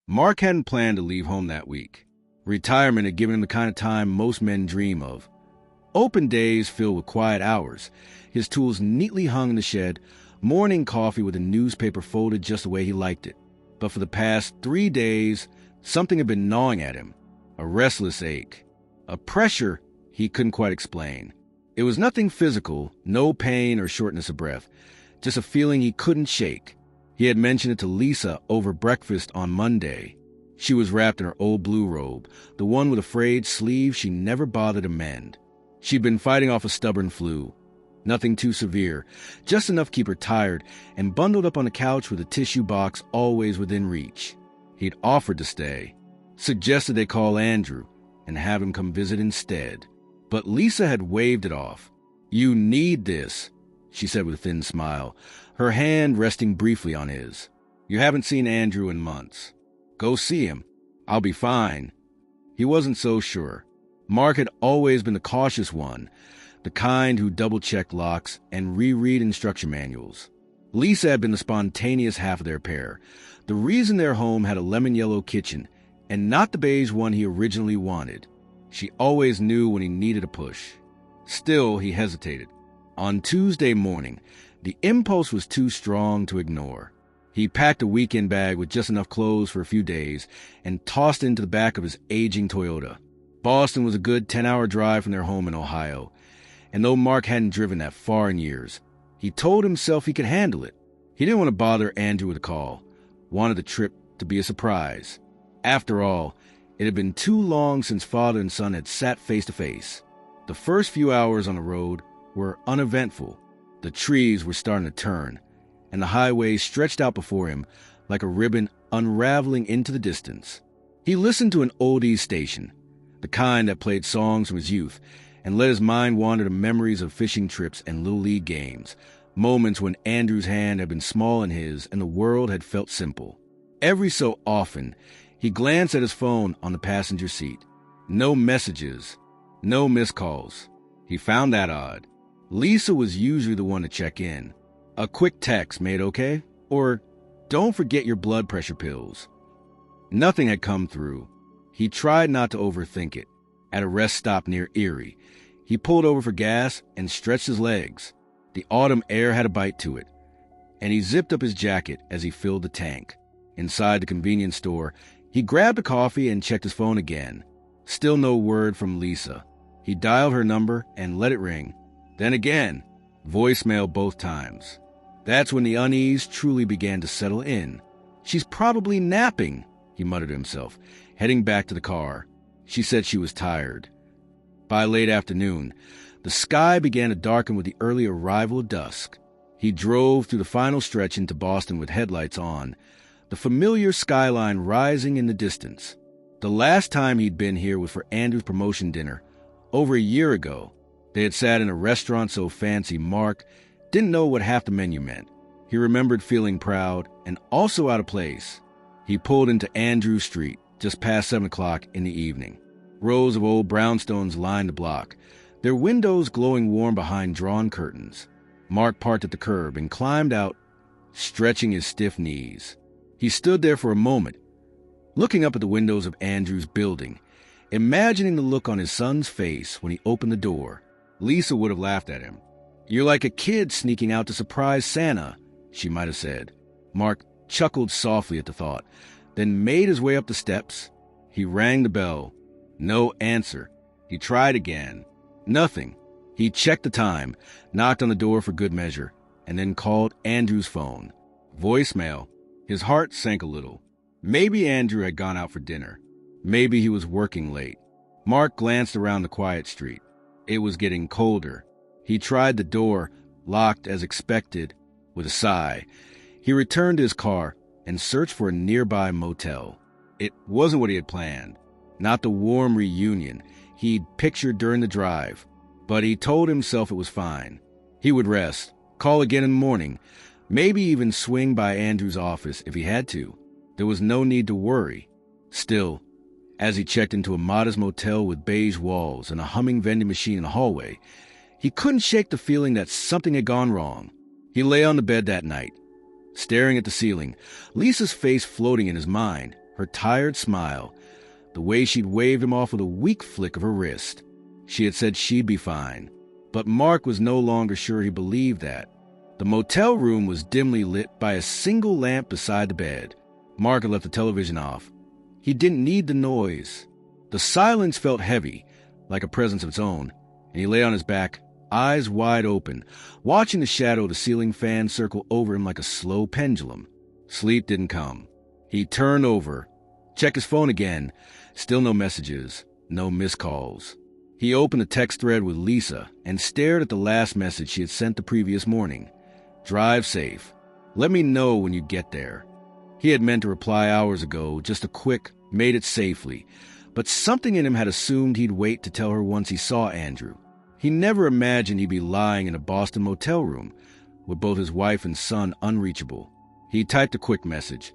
Mark hadn't planned to leave home that week. Retirement had given him the kind of time most men dream of. Open days filled with quiet hours, his tools neatly hung in the shed, morning coffee with a newspaper folded just the way he liked it. But for the past 3 days, something had been gnawing at him, a restless ache, a pressure he couldn't quite explain. It was nothing physical, no pain or shortness of breath, just a feeling he couldn't shake. He had mentioned it to Lisa over breakfast on Monday. She was wrapped in her old blue robe, the one with a frayed sleeve she never bothered to mend. She'd been fighting off a stubborn flu. Nothing too severe, just enough to keep her tired and bundled up on the couch with a tissue box always within reach. He'd offered to stay, suggested they call Andrew and have him come visit instead. But Lisa had waved it off. "You need this," she said with a thin smile, her hand resting briefly on his. "You haven't seen Andrew in months. Go see him. I'll be fine." He wasn't so sure. Mark had always been the cautious one, the kind who double-checked locks and reread instruction manuals. Lisa had been the spontaneous half of their pair, the reason their home had a lemon-yellow kitchen and not the beige one he originally wanted. She always knew when he needed a push. Still, he hesitated. On Tuesday morning, the impulse was too strong to ignore. He packed a weekend bag with just enough clothes for a few days and tossed it into the back of his aging Toyota. Boston was a good 10-hour drive from their home in Ohio, and though Mark hadn't driven that far in years, he told himself he could handle it. He didn't want to bother Andrew with a call, wanted the trip to be a surprise. After all, it had been too long since father and son had sat face to face. The first few hours on the road were uneventful. The trees were starting to turn, and the highway stretched out before him like a ribbon unraveling into the distance. He listened to an oldies station, the kind that played songs from his youth, and let his mind wander to memories of fishing trips and Little League games, moments when Andrew's hand had been small in his and the world had felt simple. Every so often, he glanced at his phone on the passenger seat. No messages, no missed calls. He found that odd. Lisa was usually the one to check in. A quick text made okay, or don't forget your blood pressure pills. Nothing had come through. He tried not to overthink it. At a rest stop near Erie, he pulled over for gas and stretched his legs. The autumn air had a bite to it, and he zipped up his jacket as he filled the tank. Inside the convenience store, he grabbed a coffee and checked his phone again. Still no word from Lisa. He dialed her number and let it ring. Then again, voicemail both times. That's when the unease truly began to settle in. "She's probably napping," he muttered to himself, heading back to the car. She said she was tired. By late afternoon, the sky began to darken with the early arrival of dusk. He drove through the final stretch into Boston with headlights on, the familiar skyline rising in the distance. The last time he'd been here was for Andrew's promotion dinner, over a year ago. They had sat in a restaurant so fancy Mark didn't know what half the menu meant. He remembered feeling proud and also out of place. He pulled into Andrew Street just past 7 o'clock in the evening. Rows of old brownstones lined the block, their windows glowing warm behind drawn curtains. Mark parked at the curb and climbed out, stretching his stiff knees. He stood there for a moment, looking up at the windows of Andrew's building, imagining the look on his son's face when he opened the door. Lisa would have laughed at him. "You're like a kid sneaking out to surprise Santa," she might have said. Mark chuckled softly at the thought, then made his way up the steps. He rang the bell. No answer. He tried again. Nothing. He checked the time, knocked on the door for good measure, and then called Andrew's phone. Voicemail. His heart sank a little. Maybe Andrew had gone out for dinner. Maybe he was working late. Mark glanced around the quiet street. It was getting colder. He tried the door, locked as expected, with a sigh. He returned to his car and searched for a nearby motel. It wasn't what he had planned. Not the warm reunion he'd pictured during the drive. But he told himself it was fine. He would rest, call again in the morning, maybe even swing by Andrew's office if he had to. There was no need to worry. Still, as he checked into a modest motel with beige walls and a humming vending machine in the hallway, he couldn't shake the feeling that something had gone wrong. He lay on the bed that night, staring at the ceiling, Lisa's face floating in his mind, her tired smile, the way she'd waved him off with a weak flick of her wrist. She had said she'd be fine, but Mark was no longer sure he believed that. The motel room was dimly lit by a single lamp beside the bed. Mark had left the television off. He didn't need the noise. The silence felt heavy, like a presence of its own, and he lay on his back, eyes wide open, watching the shadow of the ceiling fan circle over him like a slow pendulum. Sleep didn't come. He turned over, checked his phone again. Still no messages, no missed calls. He opened a text thread with Lisa and stared at the last message she had sent the previous morning. "Drive safe. Let me know when you get there." He had meant to reply hours ago, just a quick, "made it safely," but something in him had assumed he'd wait to tell her once he saw Andrew. He never imagined he'd be lying in a Boston motel room, with both his wife and son unreachable. He typed a quick message.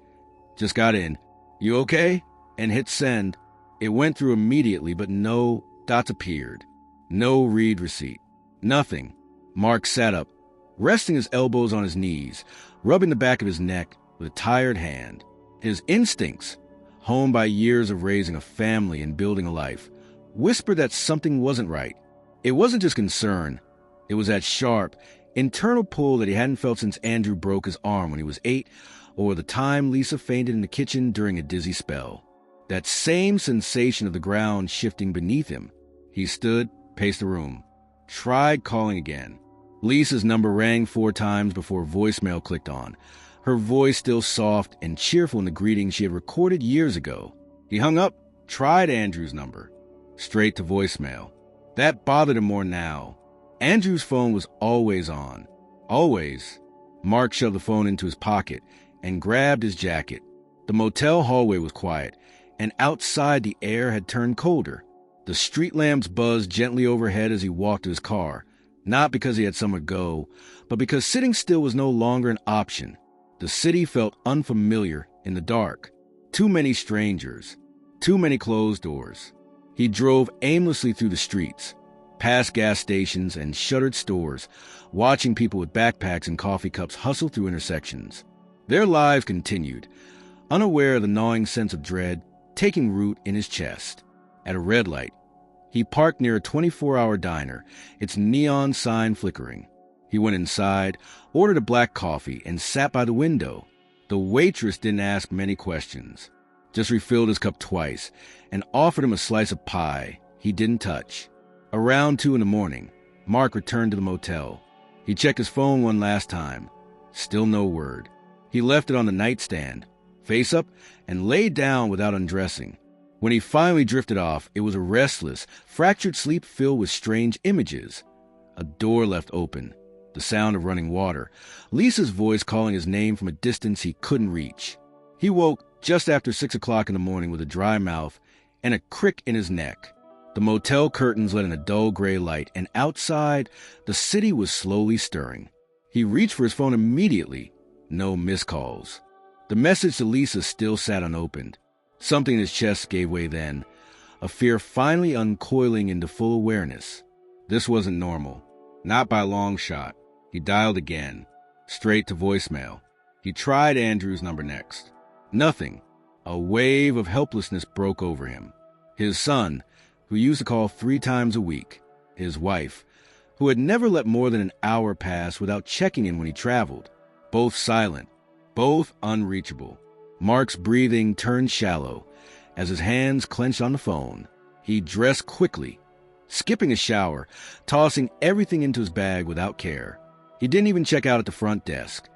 "Just got in. You okay?" and hit send. It went through immediately, but no dots appeared. No read receipt. Nothing. Mark sat up, resting his elbows on his knees, rubbing the back of his neck with a tired hand. His instincts, honed by years of raising a family and building a life, whispered that something wasn't right. It wasn't just concern. It was that sharp, internal pull that he hadn't felt since Andrew broke his arm when he was 8, or the time Lisa fainted in the kitchen during a dizzy spell. That same sensation of the ground shifting beneath him. He stood, paced the room, tried calling again. Lisa's number rang 4 times before voicemail clicked on, her voice still soft and cheerful in the greeting she had recorded years ago. He hung up, tried Andrew's number. Straight to voicemail. That bothered him more now. Andrew's phone was always on. Always. Mark shoved the phone into his pocket and grabbed his jacket. The motel hallway was quiet, and outside the air had turned colder. The street lamps buzzed gently overhead as he walked to his car, not because he had somewhere to go, but because sitting still was no longer an option. The city felt unfamiliar in the dark. Too many strangers. Too many closed doors. He drove aimlessly through the streets, past gas stations and shuttered stores, watching people with backpacks and coffee cups hustle through intersections. Their lives continued, unaware of the gnawing sense of dread taking root in his chest. At a red light, he parked near a 24-hour diner, its neon sign flickering. He went inside, ordered a black coffee, and sat by the window. The waitress didn't ask many questions, just refilled his cup twice and offered him a slice of pie he didn't touch. Around 2 a.m, Mark returned to the motel. He checked his phone one last time. Still no word. He left it on the nightstand, face up, and laid down without undressing. When he finally drifted off, it was a restless, fractured sleep filled with strange images. A door left open, the sound of running water, Lisa's voice calling his name from a distance he couldn't reach. He woke just after 6 o'clock in the morning with a dry mouth and a crick in his neck. The motel curtains let in a dull gray light, and outside, the city was slowly stirring. He reached for his phone immediately. No missed calls. The message to Lisa still sat unopened. Something in his chest gave way then, a fear finally uncoiling into full awareness. This wasn't normal. Not by a long shot. He dialed again, straight to voicemail. He tried Andrew's number next. Nothing. A wave of helplessness broke over him. His son, who used to call 3 times a week. His wife, who had never let more than an hour pass without checking in when he traveled. Both silent, both unreachable. Mark's breathing turned shallow as his hands clenched on the phone. He dressed quickly, skipping a shower, tossing everything into his bag without care. He didn't even check out at the front desk,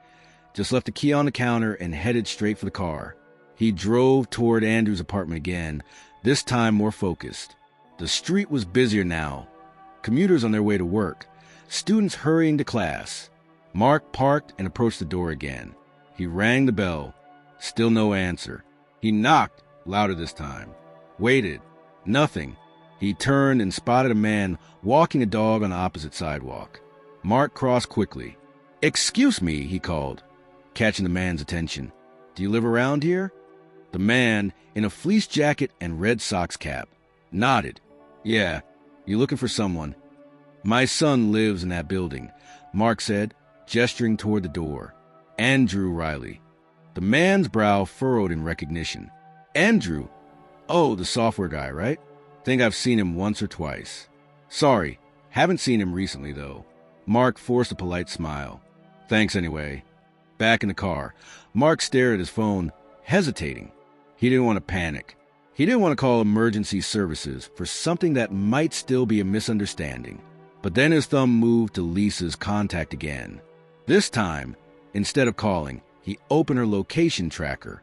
just left the key on the counter and headed straight for the car. He drove toward Andrew's apartment again, this time more focused. The street was busier now. Commuters on their way to work, students hurrying to class. Mark parked and approached the door again. He rang the bell. Still no answer. He knocked, louder this time. Waited. Nothing. He turned and spotted a man walking a dog on the opposite sidewalk. Mark crossed quickly. "Excuse me," he called, catching the man's attention. "Do you live around here?" The man, in a fleece jacket and red Sox cap, nodded. "Yeah, you looking for someone?" "My son lives in that building," Mark said, gesturing toward the door. "Andrew Riley." The man's brow furrowed in recognition. Andrew. Oh, the software guy, right? Think I've seen him once or twice. Sorry, haven't seen him recently, though. Mark forced a polite smile. Thanks anyway. Back in the car, Mark stared at his phone, hesitating. He didn't want to panic. He didn't want to call emergency services for something that might still be a misunderstanding. But then his thumb moved to Lisa's contact again. This time, instead of calling, he opened her location tracker.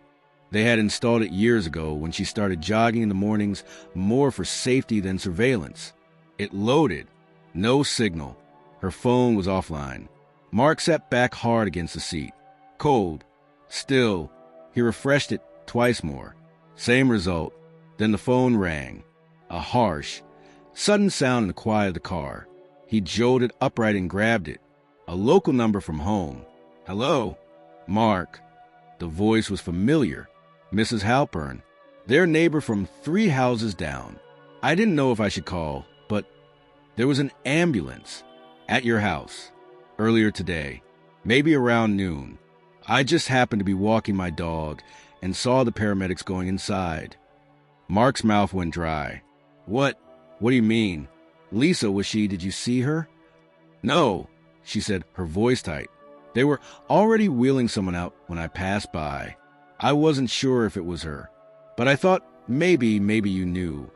They had installed it years ago when she started jogging in the mornings, more for safety than surveillance. It loaded. No signal. Her phone was offline. Mark sat back hard against the seat. Cold. Still. He refreshed it twice more. Same result. Then the phone rang. A harsh, sudden sound in the quiet of the car. He jolted upright and grabbed it. A local number from home. Hello? Mark. The voice was familiar. Mrs. Halpern. Their neighbor from 3 houses down. I didn't know if I should call, but there was an ambulance at your house earlier today, maybe around noon. I just happened to be walking my dog and saw the paramedics going inside. Mark's mouth went dry. What do you mean? Lisa, was she? Did you see her? No, she said, her voice tight. They were already wheeling someone out when I passed by. I wasn't sure if it was her, but I thought maybe you knew.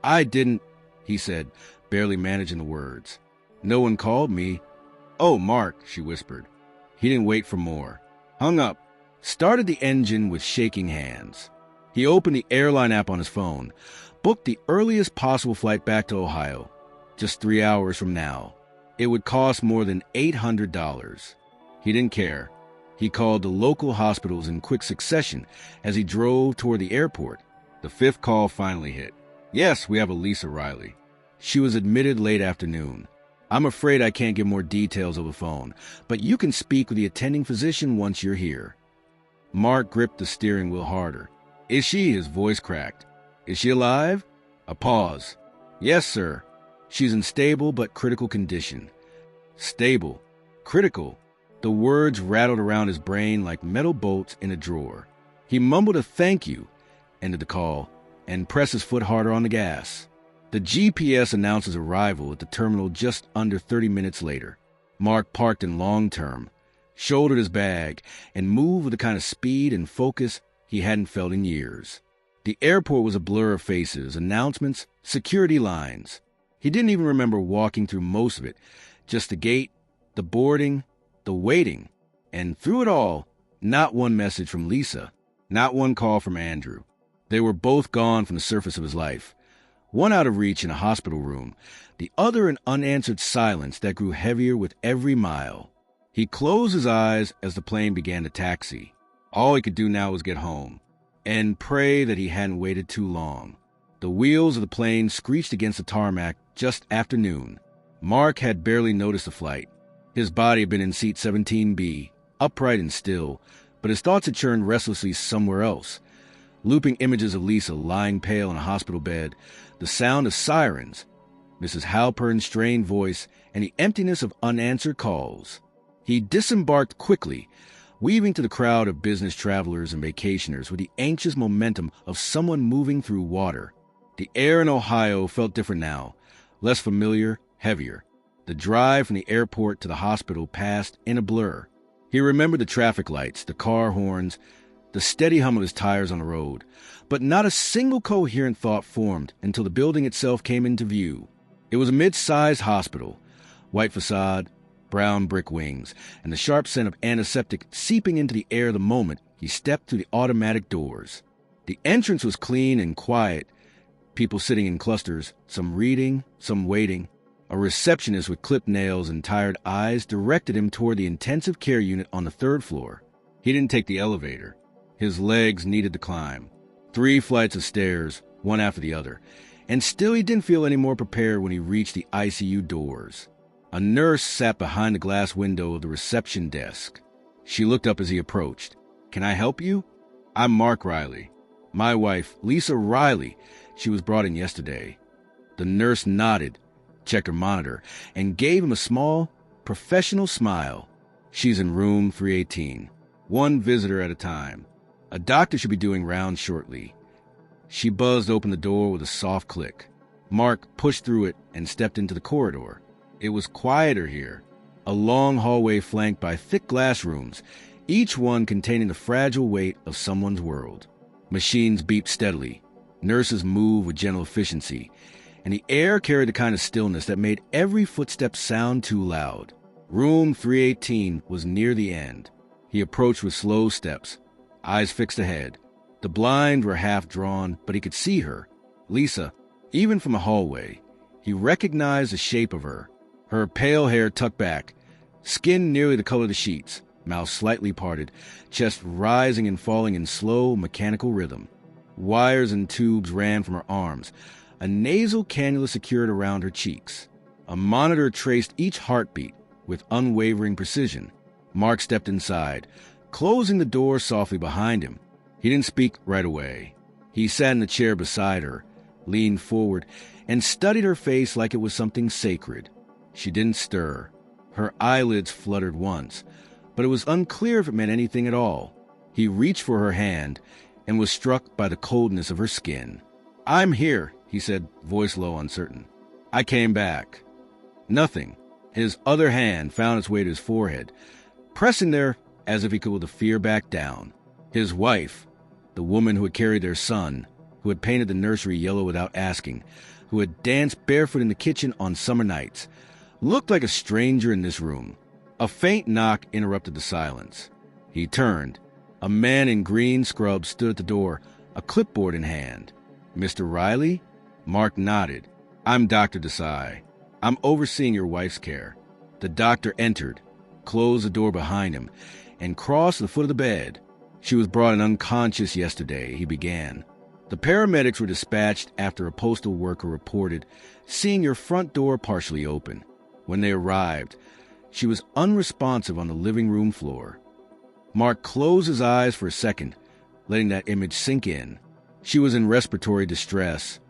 I didn't, he said, barely managing the words. No one called me. Oh, Mark, she whispered. He didn't wait for more. Hung up, started the engine with shaking hands. He opened the airline app on his phone, booked the earliest possible flight back to Ohio, just 3 hours from now. It would cost more than $800. He didn't care. He called the local hospitals in quick succession as he drove toward the airport. The 5th call finally hit. Yes, we have a Lisa Riley. She was admitted late afternoon. I'm afraid I can't give more details over the phone, but you can speak with the attending physician once you're here. Mark gripped the steering wheel harder. Is she? His voice cracked. Is she alive? A pause. Yes, sir. She's in stable but critical condition. Stable. Critical. The words rattled around his brain like metal bolts in a drawer. He mumbled a thank you, ended the call, and pressed his foot harder on the gas. The GPS announced his arrival at the terminal just under 30 minutes later. Mark parked in long term, shouldered his bag, and moved with the kind of speed and focus he hadn't felt in years. The airport was a blur of faces, announcements, security lines. He didn't even remember walking through most of it, just the gate, the boarding, the waiting. And through it all, not one message from Lisa, not one call from Andrew. They were both gone from the surface of his life. One out of reach in a hospital room, the other in unanswered silence that grew heavier with every mile. He closed his eyes as the plane began to taxi. All he could do now was get home and pray that he hadn't waited too long. The wheels of the plane screeched against the tarmac just after noon. Mark had barely noticed the flight. His body had been in seat 17B, upright and still, but his thoughts had churned restlessly somewhere else. Looping images of Lisa lying pale in a hospital bed, the sound of sirens, Mrs. Halpern's strained voice, and the emptiness of unanswered calls. He disembarked quickly, weaving to the crowd of business travelers and vacationers with the anxious momentum of someone moving through water. The air in Ohio felt different now, less familiar, heavier. The drive from the airport to the hospital passed in a blur. He remembered the traffic lights, the car horns, the steady hum of his tires on the road, but not a single coherent thought formed until the building itself came into view. It was a mid-sized hospital, white facade, brown brick wings, and the sharp scent of antiseptic seeping into the air the moment he stepped through the automatic doors. The entrance was clean and quiet, people sitting in clusters, some reading, some waiting. A receptionist with clipped nails and tired eyes directed him toward the intensive care unit on the 3rd floor. He didn't take the elevator. His legs needed to climb. 3 flights of stairs, one after the other, and still he didn't feel any more prepared when he reached the ICU doors. A nurse sat behind the glass window of the reception desk. She looked up as he approached. Can I help you? I'm Mark Riley. My wife, Lisa Riley. She was brought in yesterday. The nurse nodded, checked her monitor, and gave him a small, professional smile. She's in room 318. One visitor at a time. A doctor should be doing rounds shortly. She buzzed open the door with a soft click. Mark pushed through it and stepped into the corridor. It was quieter here. A long hallway flanked by thick glass rooms, each one containing the fragile weight of someone's world. Machines beeped steadily. Nurses moved with gentle efficiency, and the air carried the kind of stillness that made every footstep sound too loud. Room 318 was near the end. He approached with slow steps, eyes fixed ahead. The blinds were half drawn, but he could see her, Lisa, even from a hallway. He recognized the shape of her. Her pale hair tucked back, skin nearly the color of the sheets, mouth slightly parted, chest rising and falling in slow, mechanical rhythm. Wires and tubes ran from her arms. A nasal cannula secured around her cheeks. A monitor traced each heartbeat with unwavering precision. Mark stepped inside, closing the door softly behind him. He didn't speak right away. He sat in the chair beside her, leaned forward, and studied her face like it was something sacred. She didn't stir. Her eyelids fluttered once, but it was unclear if it meant anything at all. He reached for her hand and was struck by the coldness of her skin. "I'm here," he said, voice low, uncertain. "I came back." Nothing. His other hand found its way to his forehead, pressing there as if he could with the fear back down. His wife, the woman who had carried their son, who had painted the nursery yellow without asking, who had danced barefoot in the kitchen on summer nights, looked like a stranger in this room. A faint knock interrupted the silence. He turned. A man in green scrubs stood at the door, a clipboard in hand. "Mr. Riley?" Mark nodded. "I'm Dr. Desai. I'm overseeing your wife's care." The doctor entered, closed the door behind him, and crossed the foot of the bed. "She was brought in unconscious yesterday," he began. "The paramedics were dispatched after a postal worker reported seeing your front door partially open. When they arrived, she was unresponsive on the living room floor." Mark closed his eyes for a second, letting that image sink in. "She was in respiratory distress,"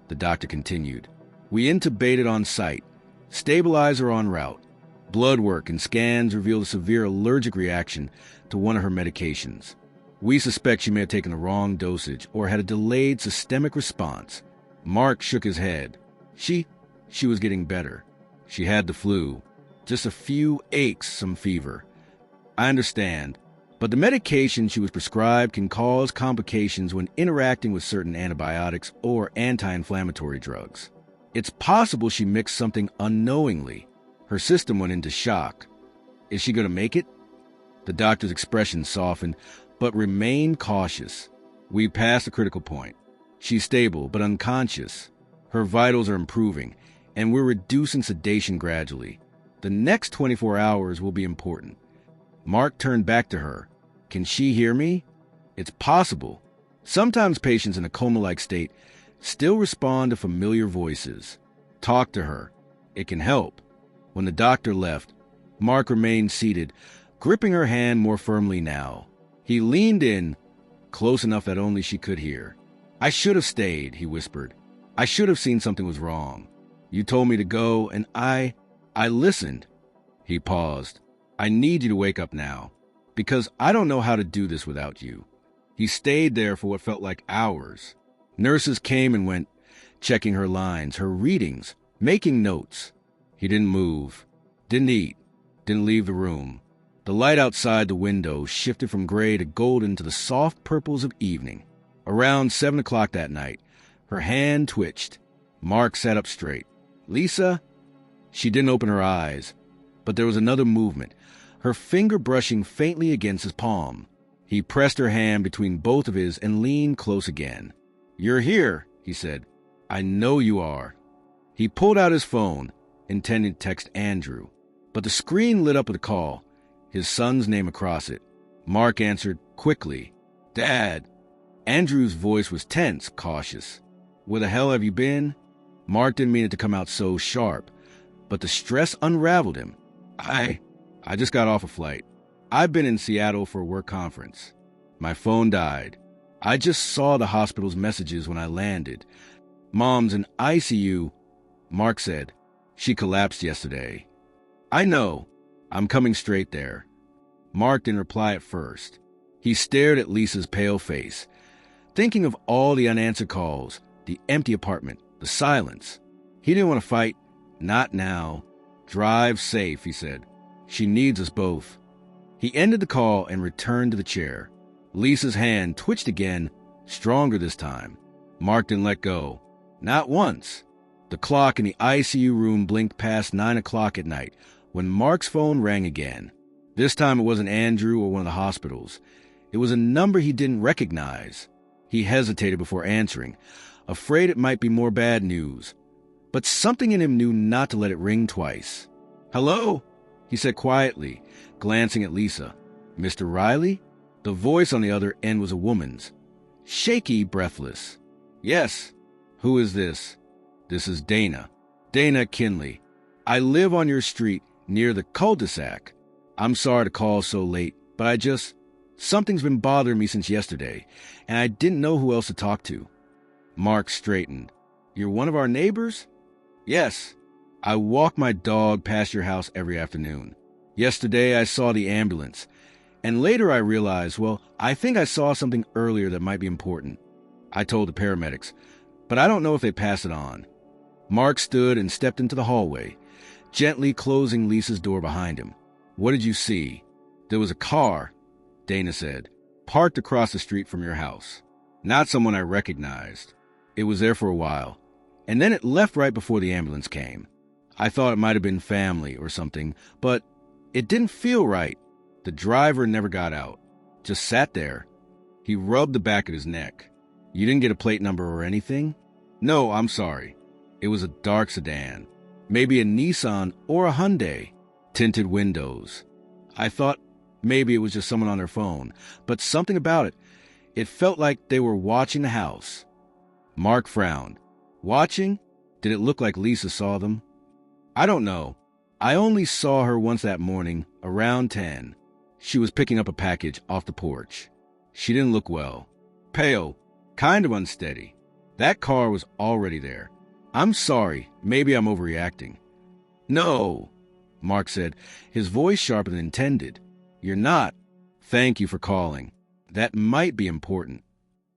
the doctor continued. "We intubated on site, stabilizer en route. Blood work and scans revealed a severe allergic reaction to one of her medications. We suspect she may have taken the wrong dosage or had a delayed systemic response." Mark shook his head. She was getting better. She had the flu. Just a few aches, some fever. "I understand, but the medication she was prescribed can cause complications when interacting with certain antibiotics or anti-inflammatory drugs. It's possible she mixed something unknowingly. Her system went into shock. Is she going to make it?" The doctor's expression softened, but remained cautious. "We passed the critical point. She's stable, but unconscious. Her vitals are improving, and we're reducing sedation gradually. The next 24 hours will be important." Mark turned back to her. "Can she hear me?" "It's possible. Sometimes patients in a coma-like state still respond to familiar voices. Talk to her. It can help." When the doctor left, Mark remained seated, gripping her hand more firmly now. He leaned in, close enough that only she could hear. "I should have stayed," he whispered. "I should have seen something was wrong. You told me to go, and I listened." He paused. "I need you to wake up now, because I don't know how to do this without you." He stayed there for what felt like hours. Nurses came and went, checking her lines, her readings, making notes. He didn't move, didn't eat, didn't leave the room. The light outside the window shifted from gray to golden to the soft purples of evening. Around 7 o'clock that night, her hand twitched. Mark sat up straight. "Lisa?" She didn't open her eyes, but there was another movement, her finger brushing faintly against his palm. He pressed her hand between both of his and leaned close again. "You're here," he said. "I know you are." He pulled out his phone, intending to text Andrew, but the screen lit up with a call, his son's name across it. Mark answered quickly. "Dad." Andrew's voice was tense, cautious. "Where the hell have you been?" Mark didn't mean it to come out so sharp, but the stress unraveled him. I just got off a flight. I've been in Seattle for a work conference. My phone died. I just saw the hospital's messages when I landed. Mom's in ICU," Mark said. "She collapsed yesterday." "I know. I'm coming straight there." Mark didn't reply at first. He stared at Lisa's pale face. thinking of all the unanswered calls, the empty apartment, the silence. He didn't want to fight. Not now. Drive safe, he said. She needs us both. He ended the call and returned to the chair. Lisa's hand twitched again, stronger this time. Mark didn't let go. Not once. The clock in the ICU room blinked past 9 o'clock at night when Mark's phone rang again. This time it wasn't Andrew or one of the hospitals. It was a number he didn't recognize. He hesitated before answering, afraid it might be more bad news. But something in him knew not to let it ring twice. "Hello?" he said quietly, glancing at Lisa. "Mr. Riley?" The voice on the other end was a woman's. Shaky, breathless. "Yes." "Who is this?" "This is Dana. Dana Kinley. I live on your street near the cul-de-sac. I'm sorry to call so late, but something's been bothering me since yesterday, and I didn't know who else to talk to." Mark straightened. "You're one of our neighbors?" "Yes. I walk my dog past your house every afternoon. Yesterday I saw the ambulance, and later I realized, I think I saw something earlier that might be important. I told the paramedics, but I don't know if they passed it on." Mark stood and stepped into the hallway, gently closing Lisa's door behind him. "What did you see?" "There was a car," Dana said, "parked across the street from your house. Not someone I recognized. It was there for a while, and then it left right before the ambulance came. I thought it might have been family or something, but it didn't feel right. The driver never got out, just sat there." He rubbed the back of his neck. "You didn't get a plate number or anything?" "No, I'm sorry. It was a dark sedan. Maybe a Nissan or a Hyundai. Tinted windows. I thought maybe it was just someone on their phone, but something about it. It felt like they were watching the house." Mark frowned. "Watching? Did it look like Lisa saw them?" "I don't know. I only saw her once that morning, around 10. She was picking up a package off the porch. She didn't look well. Pale, kind of unsteady. That car was already there. I'm sorry, maybe I'm overreacting." "No," Mark said, his voice sharper than intended. "You're not. Thank you for calling. That might be important."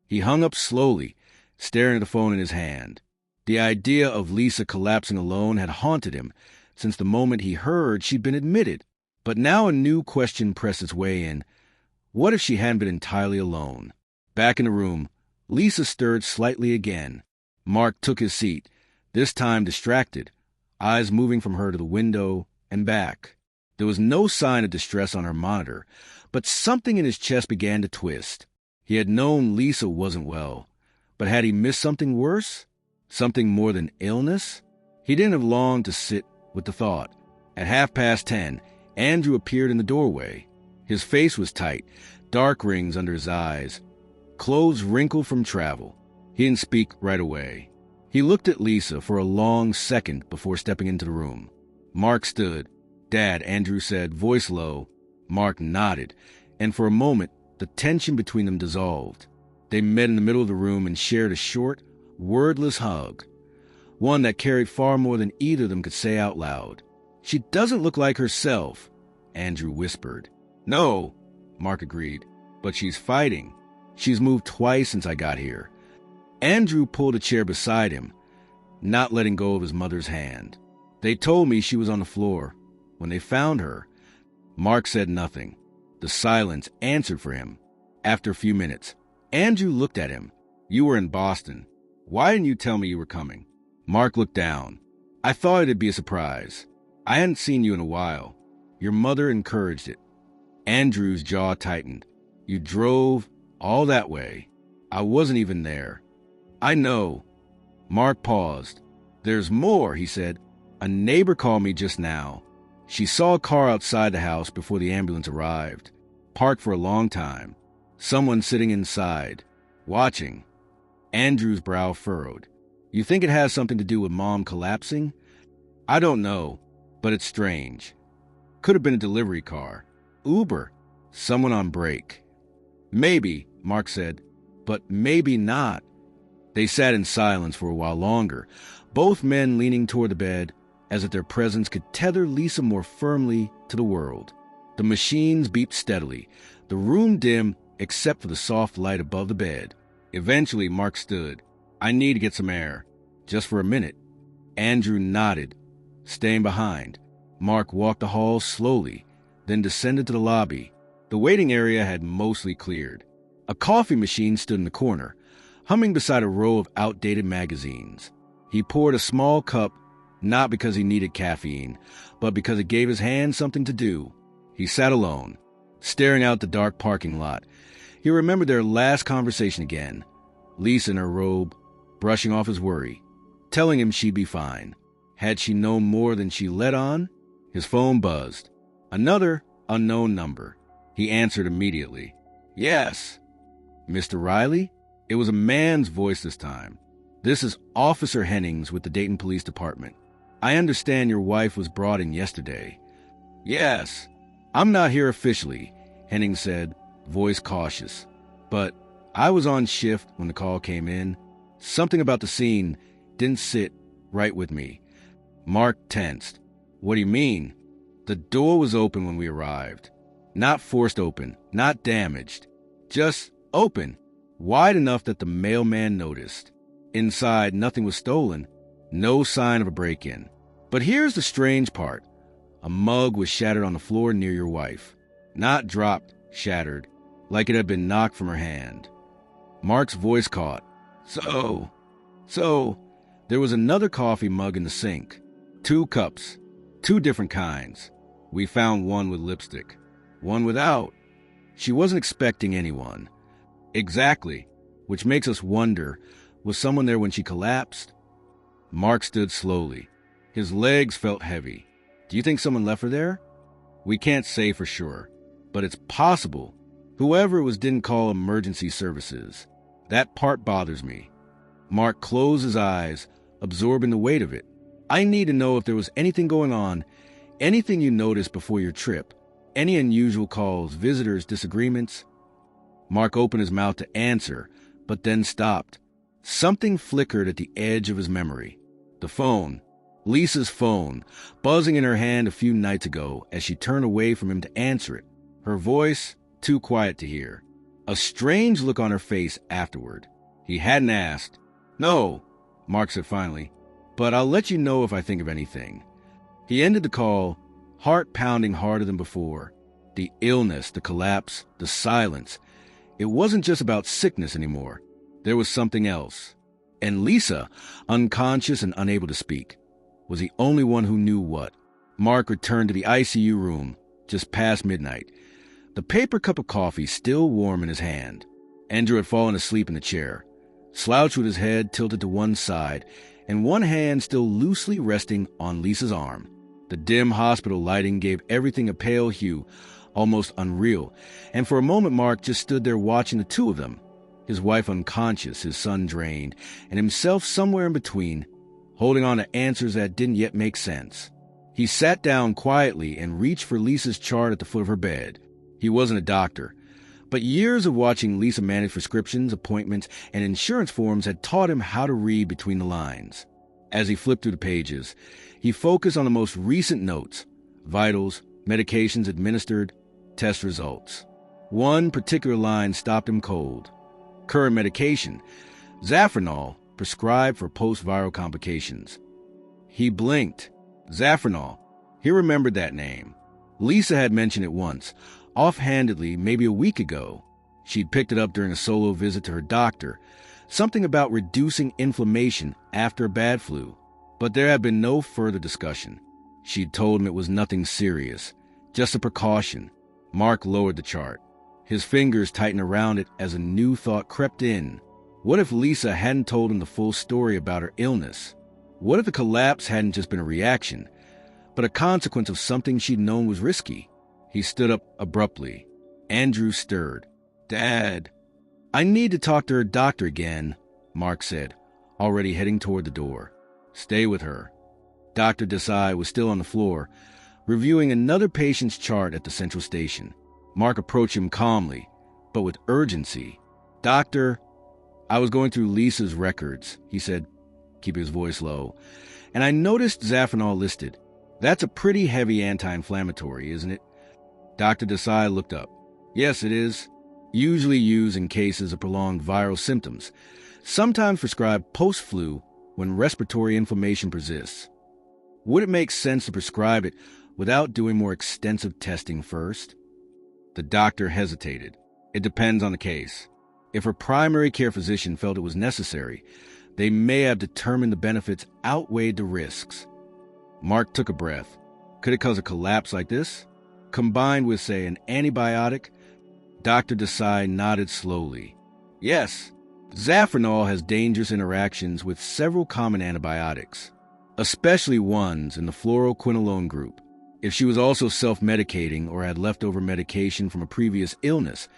He hung up slowly, staring at the phone in his hand. The idea of Lisa collapsing alone had haunted him since the moment he heard she'd been admitted. But now a new question pressed its way in. What if she hadn't been entirely alone? Back in the room, Lisa stirred slightly again. Mark took his seat, this time distracted, eyes moving from her to the window and back. There was no sign of distress on her monitor, but something in his chest began to twist. He had known Lisa wasn't well, but had he missed something worse? Something more than illness? He didn't have long to sit with the thought. At 10:30, Andrew appeared in the doorway. His face was tight, dark rings under his eyes, clothes wrinkled from travel. He didn't speak right away. He looked at Lisa for a long second before stepping into the room. Mark stood. "Dad," Andrew said, voice low. Mark nodded, and for a moment, the tension between them dissolved. They met in the middle of the room and shared a short, wordless hug, one that carried far more than either of them could say out loud. "She doesn't look like herself," Andrew whispered. "No," Mark agreed, "but she's fighting. She's moved twice since I got here." Andrew pulled a chair beside him, not letting go of his mother's hand. "They told me she was on the floor when they found her." Mark said nothing. The silence answered for him. After a few minutes, Andrew looked at him. "You were in Boston. Why didn't you tell me you were coming?" Mark looked down. "I thought it'd be a surprise. I hadn't seen you in a while. Your mother encouraged it." Andrew's jaw tightened. "You drove all that way. I wasn't even there." "I know." Mark paused. "There's more," he said. "A neighbor called me just now. She saw a car outside the house before the ambulance arrived, parked for a long time. Someone sitting inside, watching." Andrew's brow furrowed. "You think it has something to do with Mom collapsing?" "I don't know, but it's strange. Could have been a delivery car. Uber. Someone on break." "Maybe," Mark said, "but maybe not." They sat in silence for a while longer, both men leaning toward the bed, as if their presence could tether Lisa more firmly to the world. The machines beeped steadily, the room dim except for the soft light above the bed. Eventually, Mark stood. "I need to get some air. Just for a minute." Andrew nodded, staying behind. Mark walked the hall slowly, then descended to the lobby. The waiting area had mostly cleared. A coffee machine stood in the corner, humming beside a row of outdated magazines. He poured a small cup, not because he needed caffeine, but because it gave his hand something to do. He sat alone, staring out the dark parking lot. He remembered their last conversation again. Lisa in her robe, brushing off his worry, telling him she'd be fine. Had she known more than she let on? His phone buzzed. Another unknown number. He answered immediately. "Yes." "Mr. Riley?" It was a man's voice this time. "This is Officer Hennings with the Dayton Police Department. I understand your wife was brought in yesterday." "Yes." "I'm not here officially," Hennings said, voice cautious. "But I was on shift when the call came in. Something about the scene didn't sit right with me." Mark tensed. "What do you mean?" "The door was open when we arrived. Not forced open, not damaged. Just open. Wide enough that the mailman noticed. Inside, nothing was stolen. No sign of a break-in. But here's the strange part. A mug was shattered on the floor near your wife. Not dropped, shattered, like it had been knocked from her hand." Mark's voice caught. So, there was another coffee mug in the sink. 2 cups, 2 different kinds. We found one with lipstick, one without. She wasn't expecting anyone. Exactly, which makes us wonder, was someone there when she collapsed? Mark stood slowly. His legs felt heavy. "Do you think someone left her there?" "We can't say for sure, but it's possible. Whoever it was didn't call emergency services. That part bothers me." Mark closed his eyes, absorbing the weight of it. "I need to know if there was anything going on, anything you noticed before your trip, any unusual calls, visitors, disagreements." Mark opened his mouth to answer, but then stopped. Something flickered at the edge of his memory. The phone, Lisa's phone, buzzing in her hand a few nights ago as she turned away from him to answer it. Her voice, too quiet to hear. A strange look on her face afterward. He hadn't asked. "No," Mark said finally, "but I'll let you know if I think of anything." He ended the call, heart pounding harder than before. The illness, the collapse, the silence. It wasn't just about sickness anymore. There was something else. And Lisa, unconscious and unable to speak, was the only one who knew what. Mark returned to the ICU room, just past midnight, the paper cup of coffee still warm in his hand. Andrew had fallen asleep in the chair, slouched with his head tilted to one side, and one hand still loosely resting on Lisa's arm. The dim hospital lighting gave everything a pale hue, almost unreal, and for a moment Mark just stood there watching the two of them, his wife unconscious, his son drained, and himself somewhere in between, holding on to answers that didn't yet make sense. He sat down quietly and reached for Lisa's chart at the foot of her bed. He wasn't a doctor, but years of watching Lisa manage prescriptions, appointments, and insurance forms had taught him how to read between the lines. As he flipped through the pages, he focused on the most recent notes, vitals, medications administered, test results. One particular line stopped him cold. Current medication, Zafranal, prescribed for post-viral complications. He blinked. Zafranal. He remembered that name. Lisa had mentioned it once, offhandedly maybe a week ago. She'd picked it up during a solo visit to her doctor, something about reducing inflammation after a bad flu. But there had been no further discussion. She'd told him it was nothing serious, just a precaution. Mark lowered the chart. His fingers tightened around it as a new thought crept in. What if Lisa hadn't told him the full story about her illness? What if the collapse hadn't just been a reaction, but a consequence of something she'd known was risky? He stood up abruptly. Andrew stirred. "Dad." "I need to talk to her doctor again," Mark said, already heading toward the door. "Stay with her." Dr. Desai was still on the floor, reviewing another patient's chart at the central station. Mark approached him calmly, but with urgency. "Doctor, I was going through Lisa's records," he said, keeping his voice low, "and I noticed Zafranal listed. That's a pretty heavy anti-inflammatory, isn't it?" Dr. Desai looked up. "Yes, it is. usually used in cases of prolonged viral symptoms, sometimes prescribed post-flu when respiratory inflammation persists. Would it make sense to prescribe it without doing more extensive testing first? The doctor hesitated. It depends on the case. If her primary care physician felt it was necessary, they may have determined the benefits outweighed the risks. Mark took a breath. Could it cause a collapse like this? Combined with, say, an antibiotic? Dr. Desai nodded slowly. Yes, Zafranal has dangerous interactions with several common antibiotics, especially ones in the fluoroquinolone group. If she was also self-medicating or had leftover medication from a previous illness,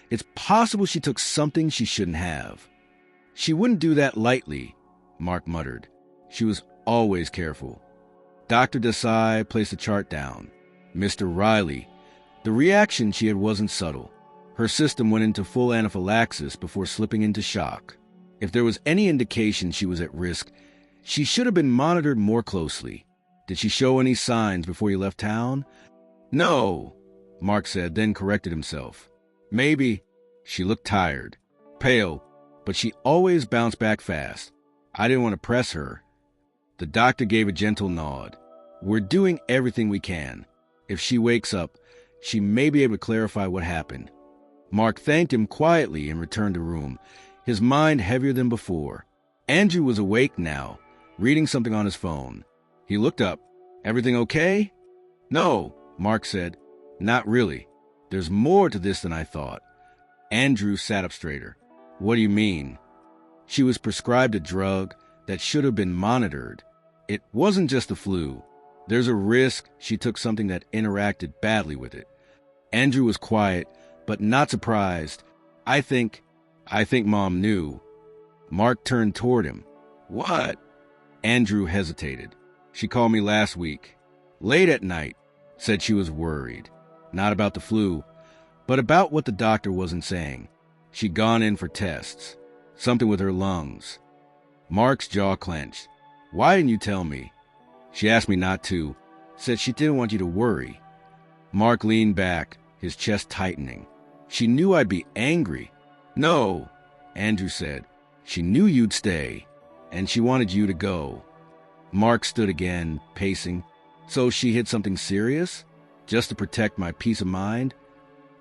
it's possible she took something she shouldn't have. She wouldn't do that lightly, Mark muttered. She was always careful. Dr. Desai placed the chart down. Mr. Riley. The reaction she had wasn't subtle. Her system went into full anaphylaxis before slipping into shock. If there was any indication she was at risk, she should have been monitored more closely. Did she show any signs before you left town? No, Mark said, then corrected himself. Maybe. She looked tired, pale, but she always bounced back fast. I didn't want to press her. The doctor gave a gentle nod. We're doing everything we can. If she wakes up, she may be able to clarify what happened. Mark thanked him quietly and returned to the room, his mind heavier than before. Andrew was awake now, reading something on his phone. He looked up. Everything okay? No, Mark said. Not really. There's more to this than I thought. Andrew sat up straighter. What do you mean? She was prescribed a drug that should have been monitored. It wasn't just the flu. There's a risk she took something that interacted badly with it. Andrew was quiet, but not surprised. I think Mom knew. Mark turned toward him. What? Andrew hesitated. She called me last week, late at night, said she was worried. Not about the flu, but about what the doctor wasn't saying. She'd gone in for tests, something with her lungs. Mark's jaw clenched. Why didn't you tell me? She asked me not to, said she didn't want you to worry. Mark leaned back, his chest tightening. She knew I'd be angry. No, Andrew said. She knew you'd stay, and she wanted you to go. Mark stood again, pacing. So she hid something serious? Just to protect my peace of mind?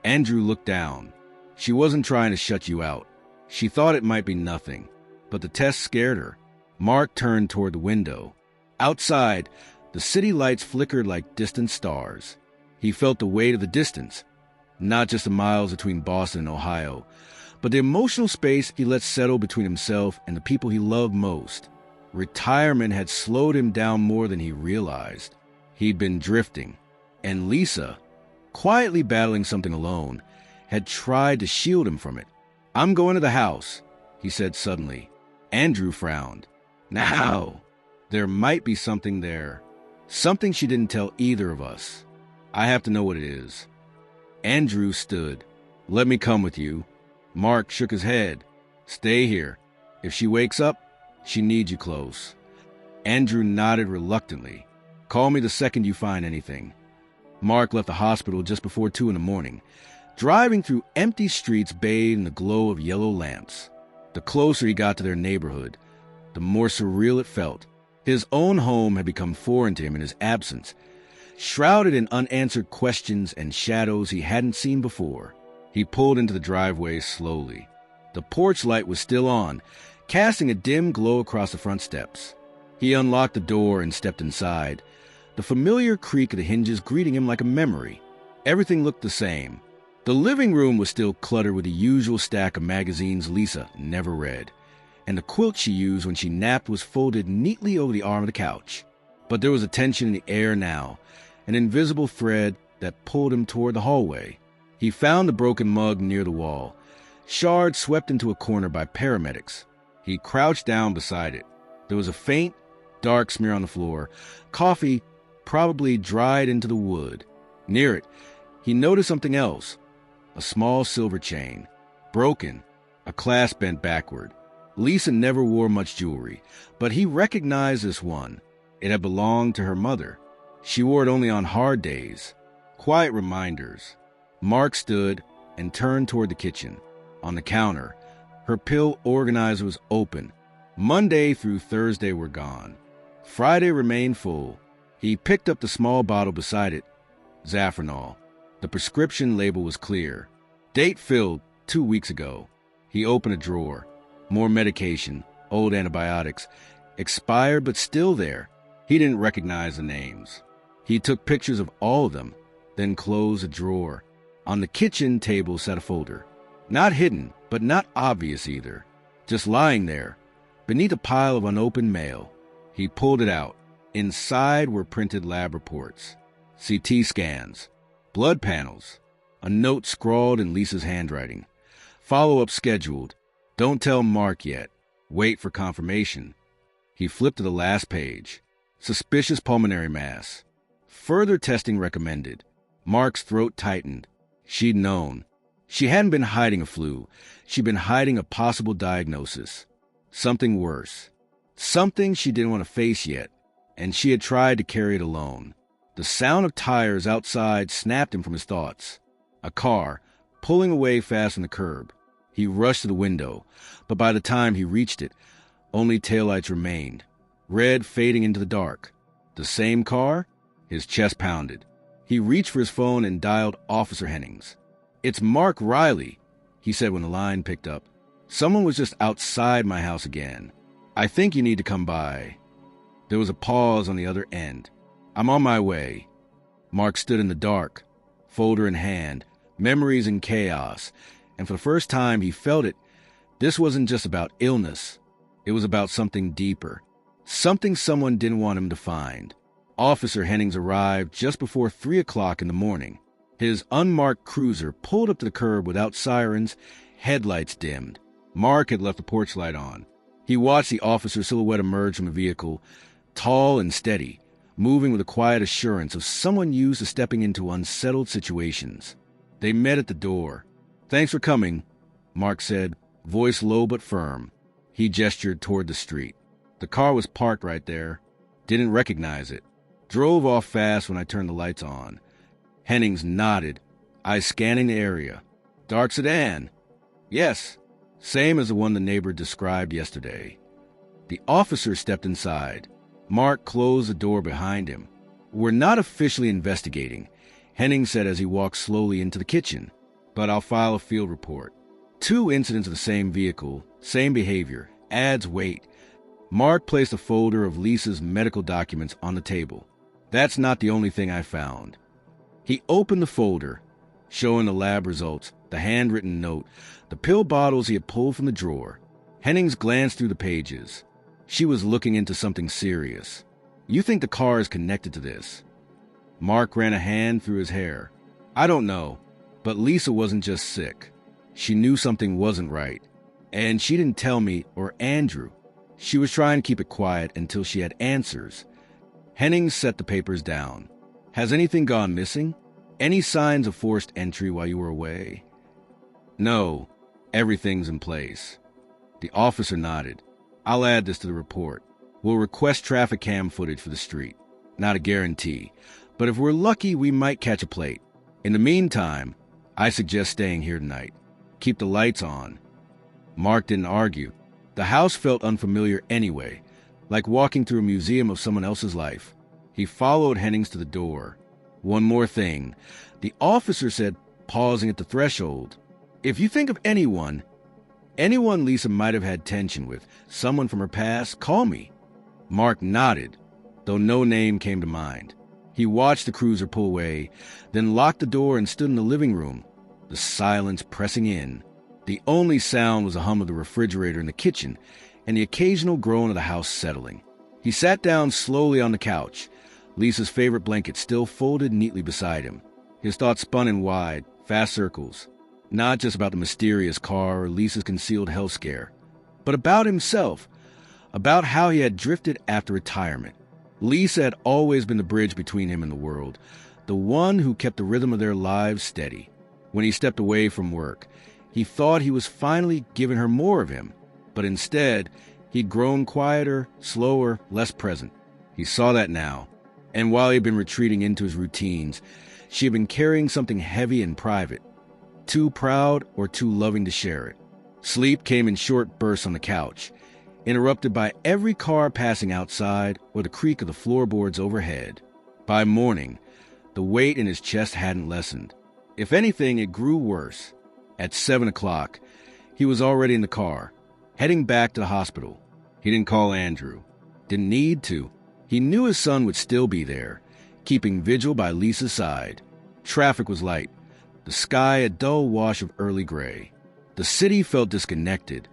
Andrew looked down. She wasn't trying to shut you out. She thought it might be nothing, but the test scared her. Mark turned toward the window. Outside, the city lights flickered like distant stars. He felt the weight of the distance, not just the miles between Boston and Ohio, but the emotional space he let settle between himself and the people he loved most. Retirement had slowed him down more than he realized. He'd been drifting, and Lisa, quietly battling something alone, had tried to shield him from it. I'm going to the house, he said suddenly. Andrew frowned. Now, there might be something there. Something she didn't tell either of us. I have to know what it is. Andrew stood. Let me come with you. Mark shook his head. Stay here. If she wakes up, she needs you close. Andrew nodded reluctantly. Call me the second you find anything. Mark left the hospital just before 2 a.m, driving through empty streets bathed in the glow of yellow lamps. The closer he got to their neighborhood, the more surreal it felt. His own home had become foreign to him in his absence, shrouded in unanswered questions and shadows he hadn't seen before. He pulled into the driveway slowly. The porch light was still on, casting a dim glow across the front steps. He unlocked the door and stepped inside, the familiar creak of the hinges greeting him like a memory. Everything looked the same. The living room was still cluttered with the usual stack of magazines Lisa never read, and the quilt she used when she napped was folded neatly over the arm of the couch. But there was a tension in the air now, an invisible thread that pulled him toward the hallway. He found the broken mug near the wall, shards swept into a corner by paramedics. He crouched down beside it. There was a faint, dark smear on the floor, coffee probably dried into the wood. Near it, he noticed something else, a small silver chain, broken, a clasp bent backward. Lisa never wore much jewelry, but he recognized this one. It had belonged to her mother. She wore it only on hard days. Quiet reminders. Mark stood, and turned toward the kitchen. On the counter, her pill organizer was open. Monday through Thursday were gone. Friday remained full. He picked up the small bottle beside it. Zafranol. The prescription label was clear. Date filled 2 weeks ago. He opened a drawer. More medication, old antibiotics. Expired but still there. He didn't recognize the names. He took pictures of all of them, then closed a drawer. On the kitchen table sat a folder. Not hidden, but not obvious either. Just lying there, beneath a pile of unopened mail. He pulled it out. Inside were printed lab reports, CT scans, blood panels, a note scrawled in Lisa's handwriting. Follow-up scheduled. Don't tell Mark yet. Wait for confirmation. He flipped to the last page. Suspicious pulmonary mass. Further testing recommended. Mark's throat tightened. She'd known. She hadn't been hiding a flu. She'd been hiding a possible diagnosis. Something worse. Something she didn't want to face yet, and she had tried to carry it alone. The sound of tires outside snapped him from his thoughts. A car, pulling away fast from the curb. He rushed to the window, but by the time he reached it, only taillights remained, red fading into the dark. The same car? His chest pounded. He reached for his phone and dialed Officer Hennings. "It's Mark Riley," he said when the line picked up. "Someone was just outside my house again. I think you need to come by." There was a pause on the other end. "I'm on my way." Mark stood in the dark, folder in hand, memories in chaos, and for the first time he felt it. This wasn't just about illness. It was about something deeper, something someone didn't want him to find. Officer Hennings arrived just before 3 o'clock in the morning. His unmarked cruiser pulled up to the curb without sirens, headlights dimmed. Mark had left the porch light on. He watched the officer's silhouette emerge from the vehicle, tall and steady, moving with the quiet assurance of someone used to stepping into unsettled situations. They met at the door. "Thanks for coming," Mark said, voice low but firm. He gestured toward the street. The car was parked right there. Didn't recognize it. Drove off fast when I turned the lights on. Hennings nodded, eyes scanning the area. "Dark sedan?" "Yes. Same as the one the neighbor described yesterday." The officer stepped inside. Mark closed the door behind him. "We're not officially investigating," Hennings said as he walked slowly into the kitchen, "but I'll file a field report. 2 incidents of the same vehicle, same behavior, adds weight." Mark placed a folder of Lisa's medical documents on the table. "That's not the only thing I found." He opened the folder, showing the lab results, the handwritten note, the pill bottles he had pulled from the drawer. Hennings glanced through the pages. She was looking into something serious. "You think the car is connected to this?" Mark ran a hand through his hair. "I don't know, but Lisa wasn't just sick. She knew something wasn't right. And she didn't tell me or Andrew. She was trying to keep it quiet until she had answers." Hennings set the papers down. "Has anything gone missing? Any signs of forced entry while you were away?" "No, everything's in place." The officer nodded. "I'll add this to the report. We'll request traffic cam footage for the street. Not a guarantee, but if we're lucky, we might catch a plate. In the meantime, I suggest staying here tonight. Keep the lights on." Mark didn't argue. The house felt unfamiliar anyway, like walking through a museum of someone else's life. He followed Hennings to the door. "One more thing," the officer said, pausing at the threshold. "If you think of anyone Lisa might have had tension with, someone from her past, call me." Mark nodded, though no name came to mind. He watched the cruiser pull away, then locked the door and stood in the living room, the silence pressing in. The only sound was the hum of the refrigerator in the kitchen and the occasional groan of the house settling. He sat down slowly on the couch, Lisa's favorite blanket still folded neatly beside him. His thoughts spun in wide, fast circles, not just about the mysterious car or Lisa's concealed health scare, but about himself, about how he had drifted after retirement. Lisa had always been the bridge between him and the world, the one who kept the rhythm of their lives steady. When he stepped away from work, he thought he was finally giving her more of him, but instead, he'd grown quieter, slower, less present. He saw that now, and while he had been retreating into his routines, she had been carrying something heavy and private. too proud or too loving to share it. Sleep came in short bursts on the couch, interrupted by every car passing outside or the creak of the floorboards overhead. By morning, the weight in his chest hadn't lessened. If anything, it grew worse. At 7 o'clock, he was already in the car, heading back to the hospital. He didn't call Andrew. Didn't need to. He knew his son would still be there, keeping vigil by Lisa's side. Traffic was light, the sky a dull wash of early gray. The city felt disconnected,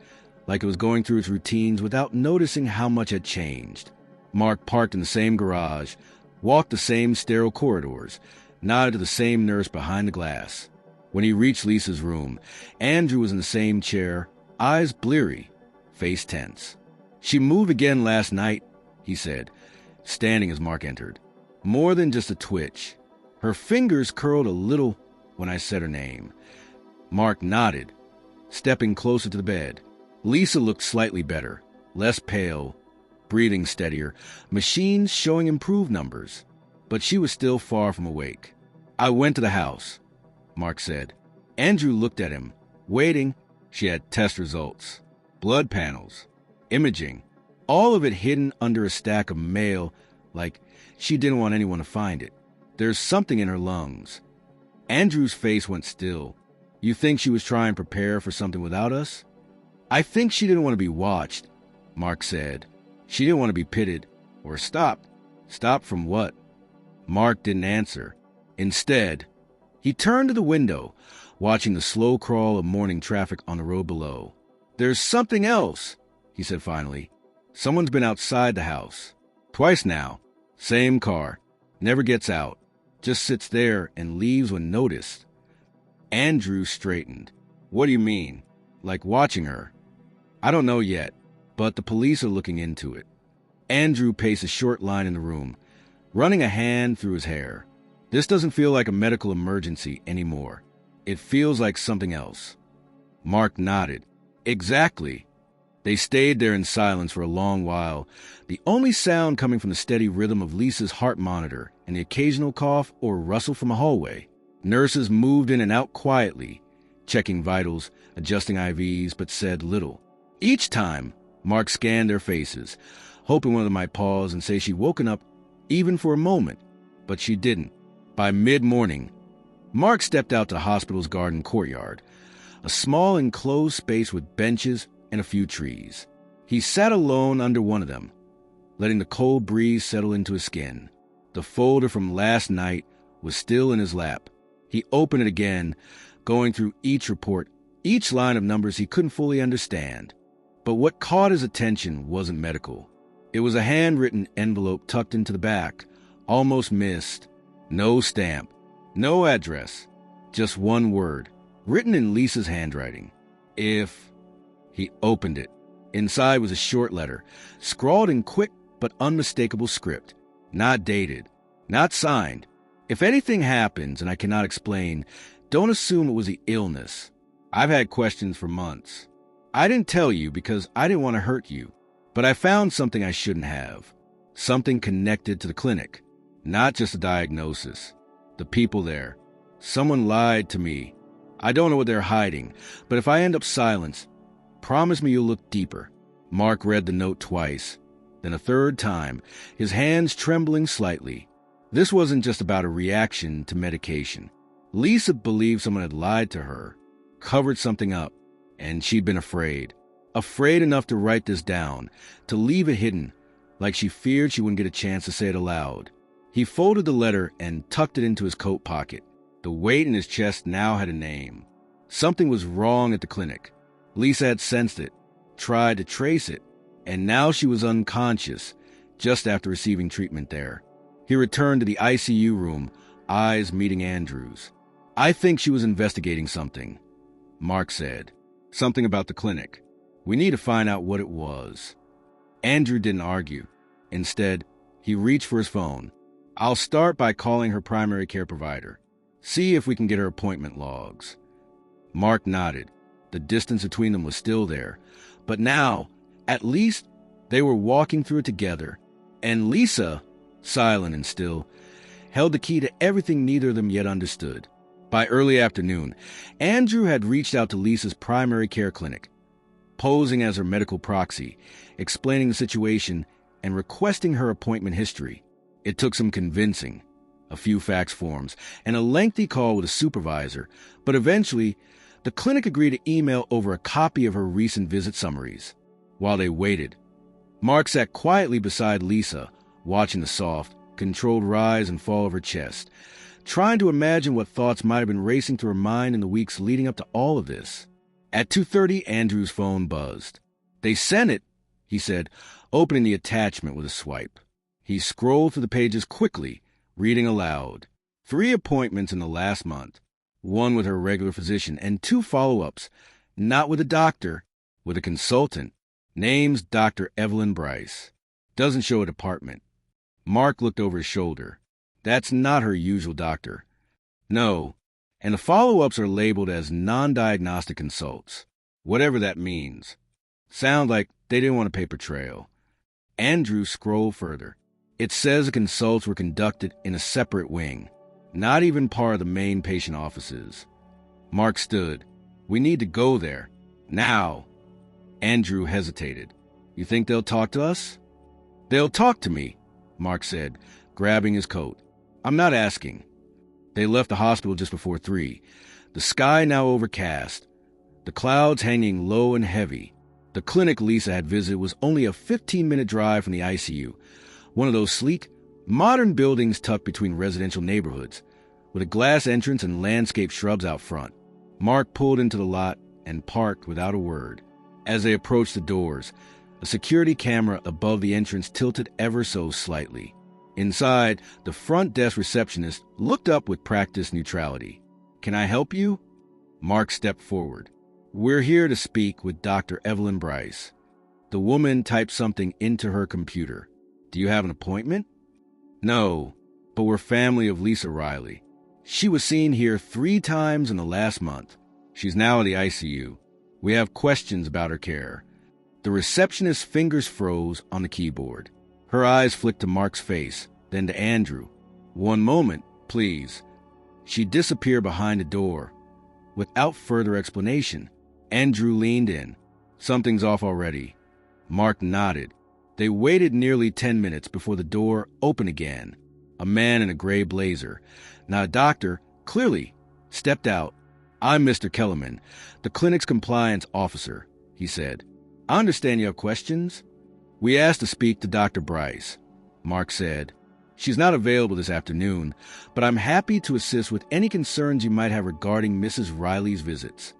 like it was going through its routines without noticing how much had changed. Mark parked in the same garage, walked the same sterile corridors, nodded to the same nurse behind the glass. When he reached Lisa's room, Andrew was in the same chair, eyes bleary, face tense. "She moved again last night," he said, standing as Mark entered. More than just a twitch. Her fingers curled a little when I said her name. Mark nodded, stepping closer to the bed. Lisa looked slightly better, less pale, breathing steadier, machines showing improved numbers. But she was still far from awake. "I went to the house," Mark said. Andrew looked at him, waiting. She had test results, blood panels, imaging, all of it hidden under a stack of mail, like she didn't want anyone to find it. "There's something in her lungs." Andrew's face went still. "You think she was trying to prepare for something without us?" "I think she didn't want to be watched," Mark said. "She didn't want to be pitted or stopped." "Stopped from what?" Mark didn't answer. Instead, he turned to the window, watching the slow crawl of morning traffic on the road below. "There's something else," he said finally. "Someone's been outside the house. Twice now. Same car. Never gets out. Just sits there and leaves when noticed." Andrew straightened. "What do you mean? Like watching her?" "I don't know yet, but the police are looking into it." Andrew paced a short line in the room, running a hand through his hair. "This doesn't feel like a medical emergency anymore. It feels like something else." Mark nodded. "Exactly." They stayed there in silence for a long while, the only sound coming from the steady rhythm of Lisa's heart monitor and the occasional cough or rustle from a hallway. Nurses moved in and out quietly, checking vitals, adjusting IVs, but said little. Each time, Mark scanned their faces, hoping one of them might pause and say she'd woken up even for a moment, but she didn't. By mid-morning, Mark stepped out to the hospital's garden courtyard, a small enclosed space with benches and a few trees. He sat alone under one of them, letting the cold breeze settle into his skin. The folder from last night was still in his lap. He opened it again, going through each report, each line of numbers he couldn't fully understand. But what caught his attention wasn't medical. It was a handwritten envelope tucked into the back, almost missed. No stamp, no address, just one word, written in Lisa's handwriting. "If..." He opened it. Inside was a short letter, scrawled in quick but unmistakable script. Not dated, not signed. "If anything happens and I cannot explain, don't assume it was the illness. I've had questions for months. I didn't tell you because I didn't want to hurt you, but I found something I shouldn't have. Something connected to the clinic, not just a diagnosis. The people there. Someone lied to me. I don't know what they're hiding, but if I end up silenced, promise me you'll look deeper." Mark read the note twice, then a third time, his hands trembling slightly. This wasn't just about a reaction to medication. Lisa believed someone had lied to her, covered something up, and she'd been afraid. Afraid enough to write this down, to leave it hidden, like she feared she wouldn't get a chance to say it aloud. He folded the letter and tucked it into his coat pocket. The weight in his chest now had a name. Something was wrong at the clinic. Lisa had sensed it, tried to trace it, and now she was unconscious, just after receiving treatment there. He returned to the ICU room, eyes meeting Andrew's. "I think she was investigating something," Mark said. "Something about the clinic. We need to find out what it was." Andrew didn't argue. Instead, he reached for his phone. "I'll start by calling her primary care provider. See if we can get her appointment logs." Mark nodded. The distance between them was still there. But now, at least, they were walking through it together. And Lisa, silent and still, held the key to everything neither of them yet understood. By early afternoon, Andrew had reached out to Lisa's primary care clinic, posing as her medical proxy, explaining the situation and requesting her appointment history. It took some convincing, a few fax forms, and a lengthy call with a supervisor, but eventually, the clinic agreed to email over a copy of her recent visit summaries. While they waited, Mark sat quietly beside Lisa, watching the soft, controlled rise and fall of her chest, trying to imagine what thoughts might have been racing through her mind in the weeks leading up to all of this. At 2:30, Andrew's phone buzzed. "They sent it," he said, opening the attachment with a swipe. He scrolled through the pages quickly, reading aloud. 3 appointments in the last month, 1 with her regular physician, and 2 follow-ups, not with a doctor, with a consultant. Name's Dr. Evelyn Bryce. Doesn't show a department. Mark looked over his shoulder. That's not her usual doctor. No, and the follow-ups are labeled as non-diagnostic consults, whatever that means. Sound like they didn't want a paper trail. Andrew scrolled further. It says the consults were conducted in a separate wing, not even part of the main patient offices. Mark stood. "We need to go there. Now." Andrew hesitated. "You think they'll talk to us?" "They'll talk to me," Mark said, grabbing his coat. "I'm not asking." They left the hospital just before 3, the sky now overcast, the clouds hanging low and heavy. The clinic Lisa had visited was only a 15-minute drive from the ICU, one of those sleek, modern buildings tucked between residential neighborhoods, with a glass entrance and landscape shrubs out front. Mark pulled into the lot and parked without a word. As they approached the doors, a security camera above the entrance tilted ever so slightly. Inside, the front desk receptionist looked up with practiced neutrality. "Can I help you?" Mark stepped forward. "We're here to speak with Dr. Evelyn Bryce." The woman typed something into her computer. "Do you have an appointment?" "No, but we're family of Lisa Riley. She was seen here 3 times in the last month. She's now in the ICU. We have questions about her care." The receptionist's fingers froze on the keyboard. Her eyes flicked to Mark's face, then to Andrew. "1 moment, please." She disappeared behind a door. Without further explanation, Andrew leaned in. "Something's off already." Mark nodded. They waited nearly 10 minutes before the door opened again. A man in a gray blazer, not a doctor, clearly, stepped out. "I'm Mr. Kellerman, the clinic's compliance officer," he said. "I understand you have questions." "We asked to speak to Dr. Bryce," Mark said. "She's not available this afternoon, but I'm happy to assist with any concerns you might have regarding Mrs. Riley's visits."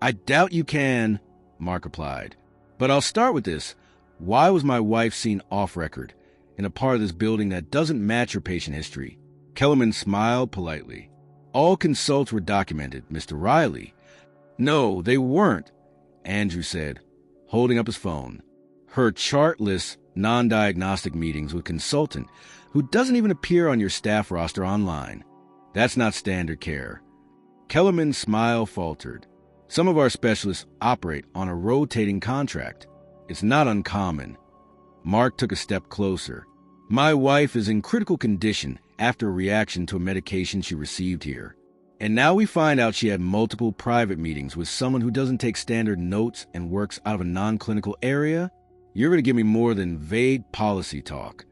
"I doubt you can," Mark replied. "But I'll start with this. Why was my wife seen off record, in a part of this building that doesn't match her patient history?" Kellerman smiled politely. "All consults were documented, Mr. Riley." "No, they weren't," Andrew said, holding up his phone. "Her chart lists non-diagnostic meetings with consultant who doesn't even appear on your staff roster online. That's not standard care." Kellerman's smile faltered. "Some of our specialists operate on a rotating contract. It's not uncommon." Mark took a step closer. "My wife is in critical condition after a reaction to a medication she received here. And now we find out she had multiple private meetings with someone who doesn't take standard notes and works out of a non-clinical area? You're going to give me more than vague policy talk."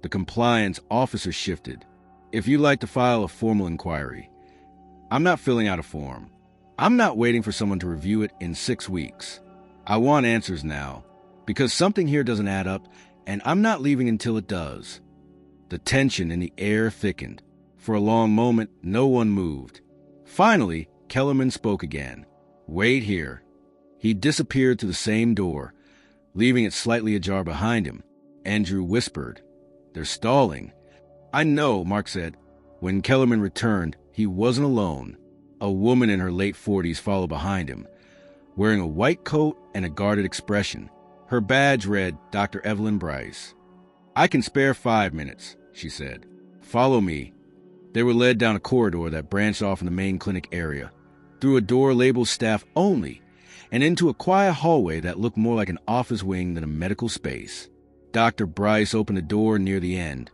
The compliance officer shifted. "If you'd like to file a formal inquiry." "I'm not filling out a form. I'm not waiting for someone to review it in 6 weeks. I want answers now, because something here doesn't add up, and I'm not leaving until it does." The tension in the air thickened. For a long moment, no one moved. Finally, Kellerman spoke again. "Wait here." He disappeared through the same door, leaving it slightly ajar behind him. Andrew whispered, "They're stalling." "I know," Mark said. When Kellerman returned, he wasn't alone. A woman in her late 40s followed behind him, wearing a white coat and a guarded expression. Her badge read, "Dr. Evelyn Bryce." "I can spare 5 minutes," she said. "Follow me." They were led down a corridor that branched off in the main clinic area, through a door labeled staff only, and into a quiet hallway that looked more like an office wing than a medical space. Dr. Bryce opened a door near the end,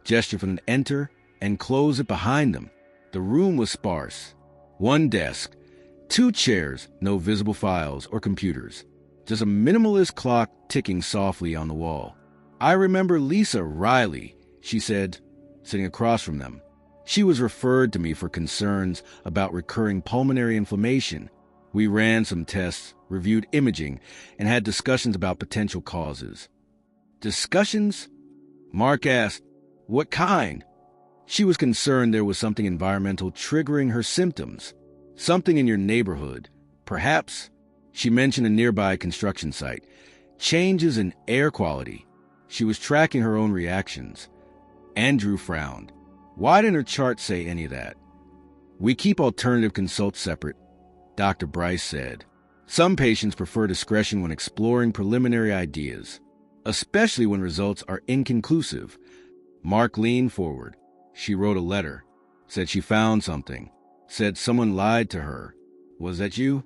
gestured for them to enter, and closed it behind them. The room was sparse. One desk, 2 chairs, no visible files or computers. Just a minimalist clock ticking softly on the wall. "I remember Lisa Riley," she said, sitting across from them. "She was referred to me for concerns about recurring pulmonary inflammation. We ran some tests, reviewed imaging, and had discussions about potential causes." "Discussions?" Mark asked. "What kind?" She was concerned there was something environmental triggering her symptoms. "Something in your neighborhood. Perhaps," she mentioned a nearby construction site, "changes in air quality." She was tracking her own reactions. Andrew frowned. Why didn't her chart say any of that? "We keep alternative consults separate," Dr. Bryce said. "Some patients prefer discretion when exploring preliminary ideas, especially when results are inconclusive." Mark leaned forward. "She wrote a letter. Said she found something. Said someone lied to her. Was that you?"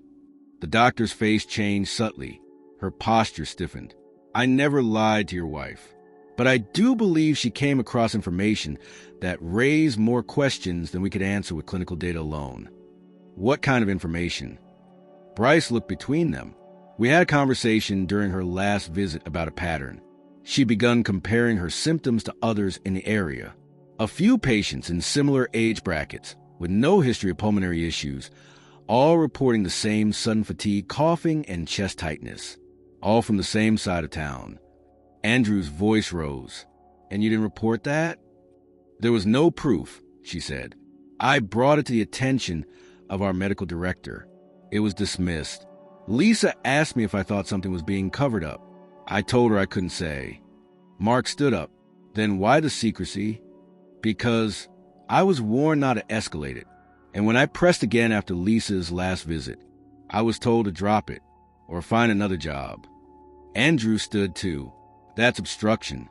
The doctor's face changed subtly. Her posture stiffened. "I never lied to your wife. But I do believe she came across information that raised more questions than we could answer with clinical data alone." "What kind of information?" Bryce looked between them. "We had a conversation during her last visit about a pattern. She'd begun comparing her symptoms to others in the area. A few patients in similar age brackets, with no history of pulmonary issues, all reporting the same sudden fatigue, coughing, and chest tightness, all from the same side of town." Andrew's voice rose. "And you didn't report that?" "There was no proof," she said. "I brought it to the attention of our medical director. It was dismissed. Lisa asked me if I thought something was being covered up. I told her I couldn't say." Mark stood up. "Then why the secrecy?" "Because I was warned not to escalate it. And when I pressed again after Lisa's last visit, I was told to drop it or find another job." Andrew stood too. "That's obstruction."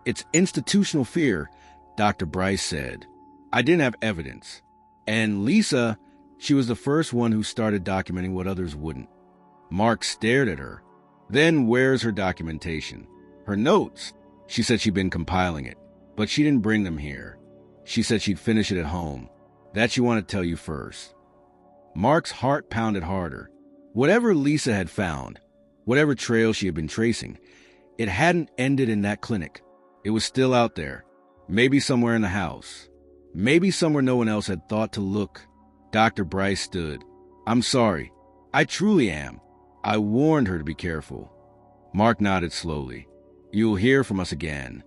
"It's institutional fear," Dr. Bryce said. "I didn't have evidence. And Lisa, she was the first one who started documenting what others wouldn't." Mark stared at her. "Then where's her documentation?" "Her notes." She said she'd been compiling it, but she didn't bring them here. She said she'd finish it at home. That she wanted to tell you first. Mark's heart pounded harder. Whatever Lisa had found, whatever trail she had been tracing, it hadn't ended in that clinic. It was still out there. Maybe somewhere in the house. Maybe somewhere no one else had thought to look. Dr. Bryce stood. "I'm sorry. I truly am. I warned her to be careful." Mark nodded slowly. "You'll hear from us again."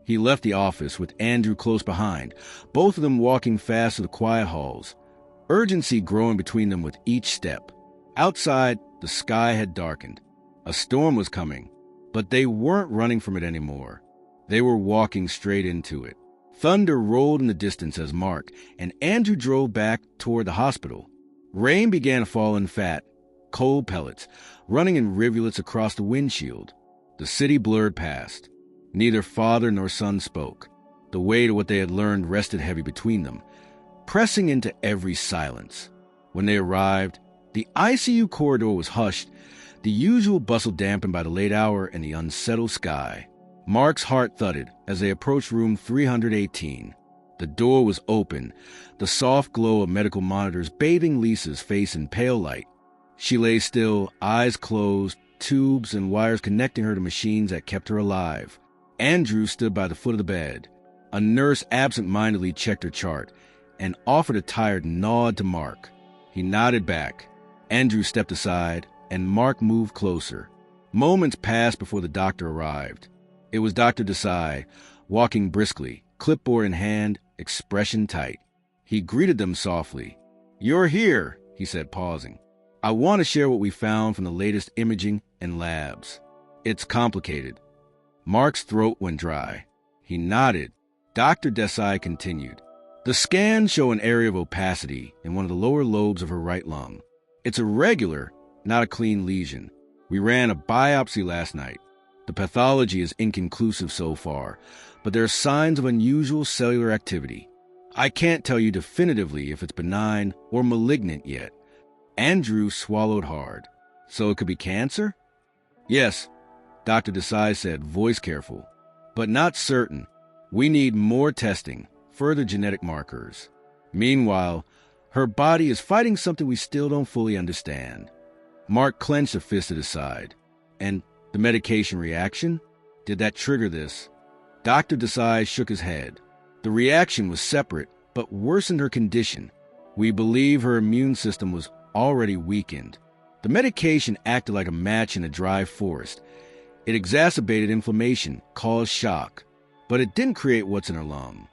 He left the office with Andrew close behind, both of them walking fast to the quiet halls, urgency growing between them with each step. Outside, the sky had darkened. A storm was coming, but they weren't running from it anymore. They were walking straight into it. Thunder rolled in the distance as Mark and Andrew drove back toward the hospital. Rain began to fall in fat, cold pellets, running in rivulets across the windshield. The city blurred past. Neither father nor son spoke. The weight of what they had learned rested heavy between them, pressing into every silence. When they arrived, the ICU corridor was hushed, the usual bustle dampened by the late hour and the unsettled sky. Mark's heart thudded as they approached room 318. The door was open, the soft glow of medical monitors bathing Lisa's face in pale light. She lay still, eyes closed, tubes and wires connecting her to machines that kept her alive. Andrew stood by the foot of the bed. A nurse absent-mindedly checked her chart and offered a tired nod to Mark. He nodded back. Andrew stepped aside, and Mark moved closer. Moments passed before the doctor arrived. It was Dr. Desai, walking briskly, clipboard in hand, expression tight. He greeted them softly. "You're here," he said, pausing. "I want to share what we found from the latest imaging and labs. It's complicated." Mark's throat went dry. He nodded. Dr. Desai continued. "The scans show an area of opacity in one of the lower lobes of her right lung. It's irregular, not a clean lesion. We ran a biopsy last night. The pathology is inconclusive so far, but there are signs of unusual cellular activity. I can't tell you definitively if it's benign or malignant yet." Andrew swallowed hard. "So it could be cancer?" "Yes," Dr. Desai said, voice careful, "but not certain. We need more testing, further genetic markers." Meanwhile, her body is fighting something we still don't fully understand. Mark clenched a fist at his side. And the medication reaction? Did that trigger this? Dr. Desai shook his head. The reaction was separate, but worsened her condition. We believe her immune system was already weakened. The medication acted like a match in a dry forest. It exacerbated inflammation, caused shock, but it didn't create what's in her lung.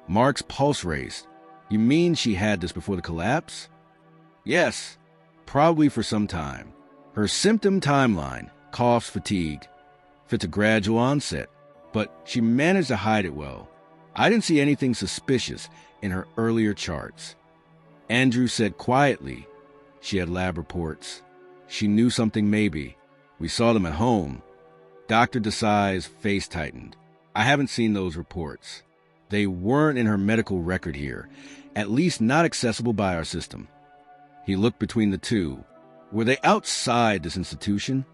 Mark's pulse raced. You mean she had this before the collapse? Yes, probably for some time. Her symptom timeline, coughs, fatigue, fits a gradual onset, but she managed to hide it well. I didn't see anything suspicious in her earlier charts. Andrew said quietly she had lab reports. She knew something maybe. We saw them at home. Dr. Desai's face tightened. I haven't seen those reports. They weren't in her medical record here, at least not accessible by our system. He looked between the two. Were they outside this institution?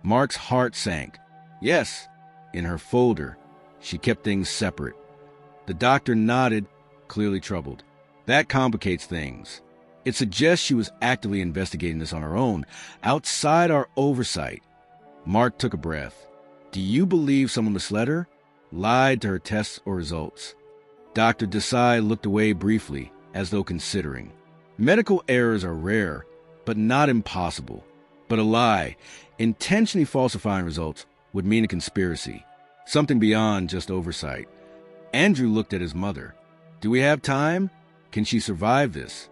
Mark's heart sank. Yes, in her folder. She kept things separate. The doctor nodded, clearly troubled. That complicates things. It suggests she was actively investigating this on her own, outside our oversight. Mark took a breath. Do you believe someone misled her? Lied to her tests or results? Dr. Desai looked away briefly, as though considering. Medical errors are rare, but not impossible. But a lie, intentionally falsifying results, would mean a conspiracy. Something beyond just oversight. Andrew looked at his mother. Do we have time? Can she survive this?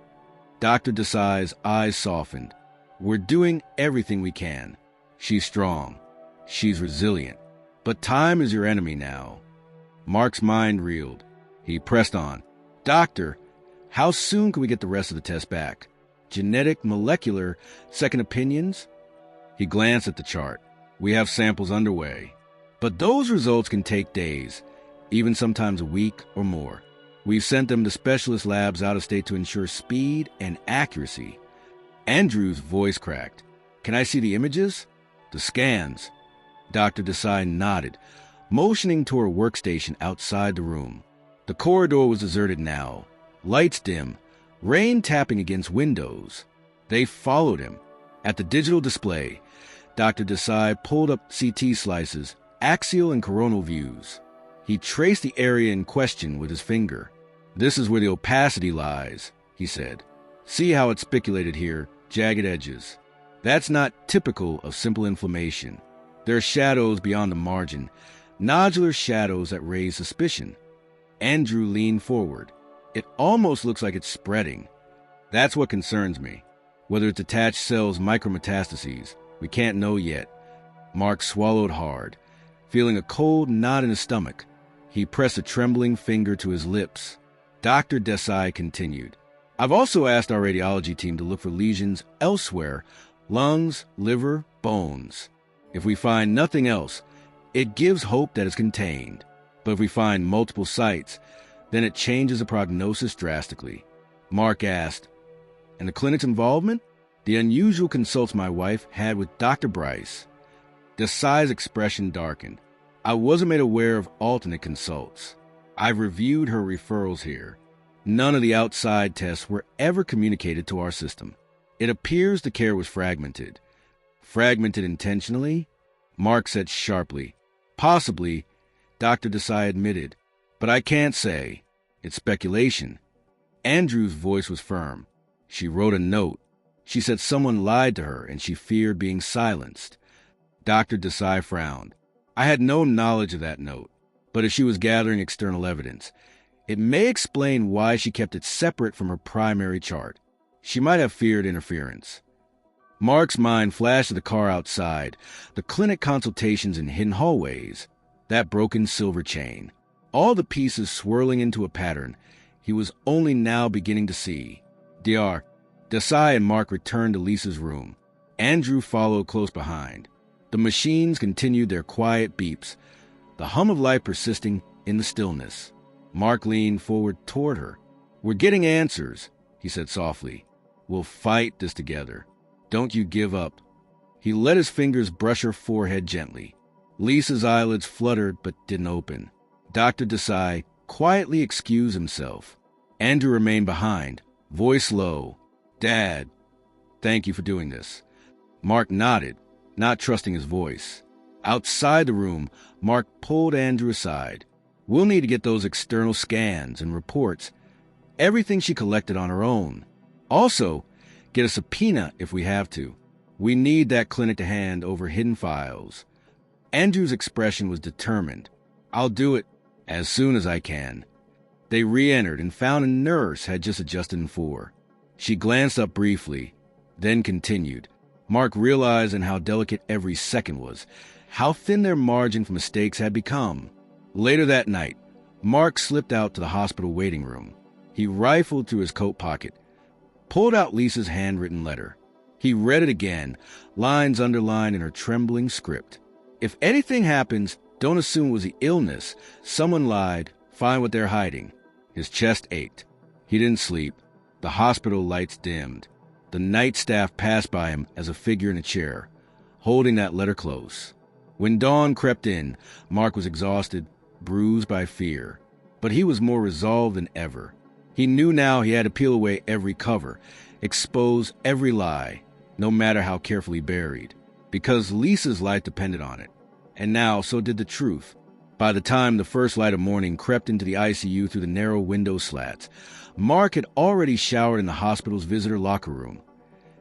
Dr. Desai's eyes softened. We're doing everything we can. She's strong. She's resilient. But time is your enemy now. Mark's mind reeled. He pressed on. Doctor, how soon can we get the rest of the test back? Genetic, molecular, second opinions? He glanced at the chart. We have samples underway. But those results can take days, even sometimes a week or more. We've sent them to specialist labs out of state to ensure speed and accuracy. Andrew's voice cracked. Can I see the images? The scans. Dr. Desai nodded, motioning to her workstation outside the room. The corridor was deserted now. Lights dim, rain tapping against windows. They followed him. At the digital display, Dr. Desai pulled up CT slices, axial and coronal views. He traced the area in question with his finger. This is where the opacity lies, he said. See how it's spiculated here, jagged edges. That's not typical of simple inflammation. There are shadows beyond the margin, nodular shadows that raise suspicion. Andrew leaned forward. It almost looks like it's spreading. That's what concerns me. Whether it's attached cells, micrometastases, we can't know yet. Mark swallowed hard, feeling a cold knot in his stomach. He pressed a trembling finger to his lips. Dr. Desai continued. I've also asked our radiology team to look for lesions elsewhere, lungs, liver, bones. If we find nothing else, it gives hope that it's contained. But if we find multiple sites, then it changes the prognosis drastically. Mark asked, and the clinic's involvement? The unusual consults my wife had with Dr. Bryce. Desai's expression darkened. I wasn't made aware of alternate consults. I've reviewed her referrals here. None of the outside tests were ever communicated to our system. It appears the care was fragmented. Fragmented intentionally? Mark said sharply. Possibly, Dr. Desai admitted. But I can't say. It's speculation. Andrew's voice was firm. She wrote a note. She said someone lied to her and she feared being silenced. Dr. Desai frowned. I had no knowledge of that note, but if she was gathering external evidence, it may explain why she kept it separate from her primary chart. She might have feared interference. Mark's mind flashed to the car outside, the clinic consultations in hidden hallways, that broken silver chain. All the pieces swirling into a pattern he was only now beginning to see. Dr. Desai and Mark returned to Lisa's room. Andrew followed close behind. The machines continued their quiet beeps, the hum of life persisting in the stillness. Mark leaned forward toward her. We're getting answers, he said softly. We'll fight this together. Don't you give up. He let his fingers brush her forehead gently. Lisa's eyelids fluttered but didn't open. Dr. Desai quietly excused himself. Andrew remained behind, voice low. "Dad, thank you for doing this." Mark nodded, not trusting his voice. Outside the room, Mark pulled Andrew aside. "We'll need to get those external scans and reports, everything she collected on her own. Also, get a subpoena if we have to. We need that clinic to hand over hidden files." Andrew's expression was determined. "I'll do it as soon as I can." They re-entered and found a nurse had just adjusted in 4. She glanced up briefly, then continued. Mark realized how delicate every second was, how thin their margin for mistakes had become. Later that night, Mark slipped out to the hospital waiting room. He rifled through his coat pocket, pulled out Lisa's handwritten letter. He read it again, lines underlined in her trembling script. "If anything happens, don't assume it was the illness. Someone lied. Find what they're hiding." His chest ached. He didn't sleep. The hospital lights dimmed. The night staff passed by him as a figure in a chair, holding that letter close. When dawn crept in, Mark was exhausted, bruised by fear. But he was more resolved than ever. He knew now he had to peel away every cover, expose every lie, no matter how carefully buried, because Lisa's life depended on it. And now so did the truth. By the time the first light of morning crept into the ICU through the narrow window slats, Mark had already showered in the hospital's visitor locker room,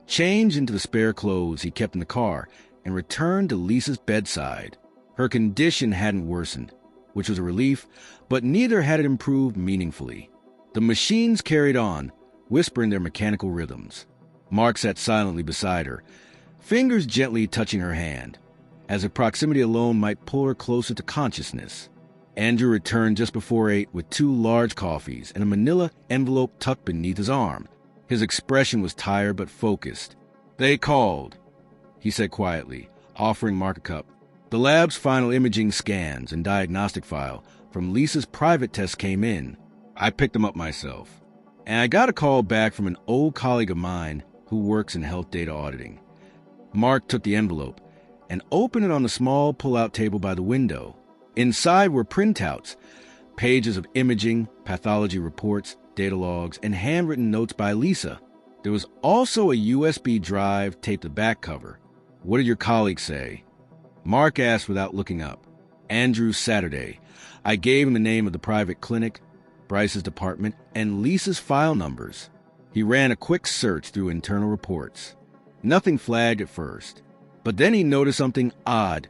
changed into the spare clothes he kept in the car, and returned to Lisa's bedside. Her condition hadn't worsened, which was a relief, but neither had it improved meaningfully. The machines carried on, whispering their mechanical rhythms. Mark sat silently beside her, fingers gently touching her hand, as if proximity alone might pull her closer to consciousness. Andrew returned just before 8 with 2 large coffees and a manila envelope tucked beneath his arm. His expression was tired but focused. "They called," he said quietly, offering Mark a cup. "The lab's final imaging scans and diagnostic file from Lisa's private test came in. I picked them up myself. And I got a call back from an old colleague of mine who works in health data auditing." Mark took the envelope and opened it on the small pull-out table by the window. Inside were printouts, pages of imaging, pathology reports, data logs, and handwritten notes by Lisa. There was also a USB drive taped to the back cover. "What did your colleagues say?" Mark asked without looking up. "Andrew Saturday. I gave him the name of the private clinic, Bryce's department, and Lisa's file numbers." He ran a quick search through internal reports. Nothing flagged at first. But then he noticed something odd.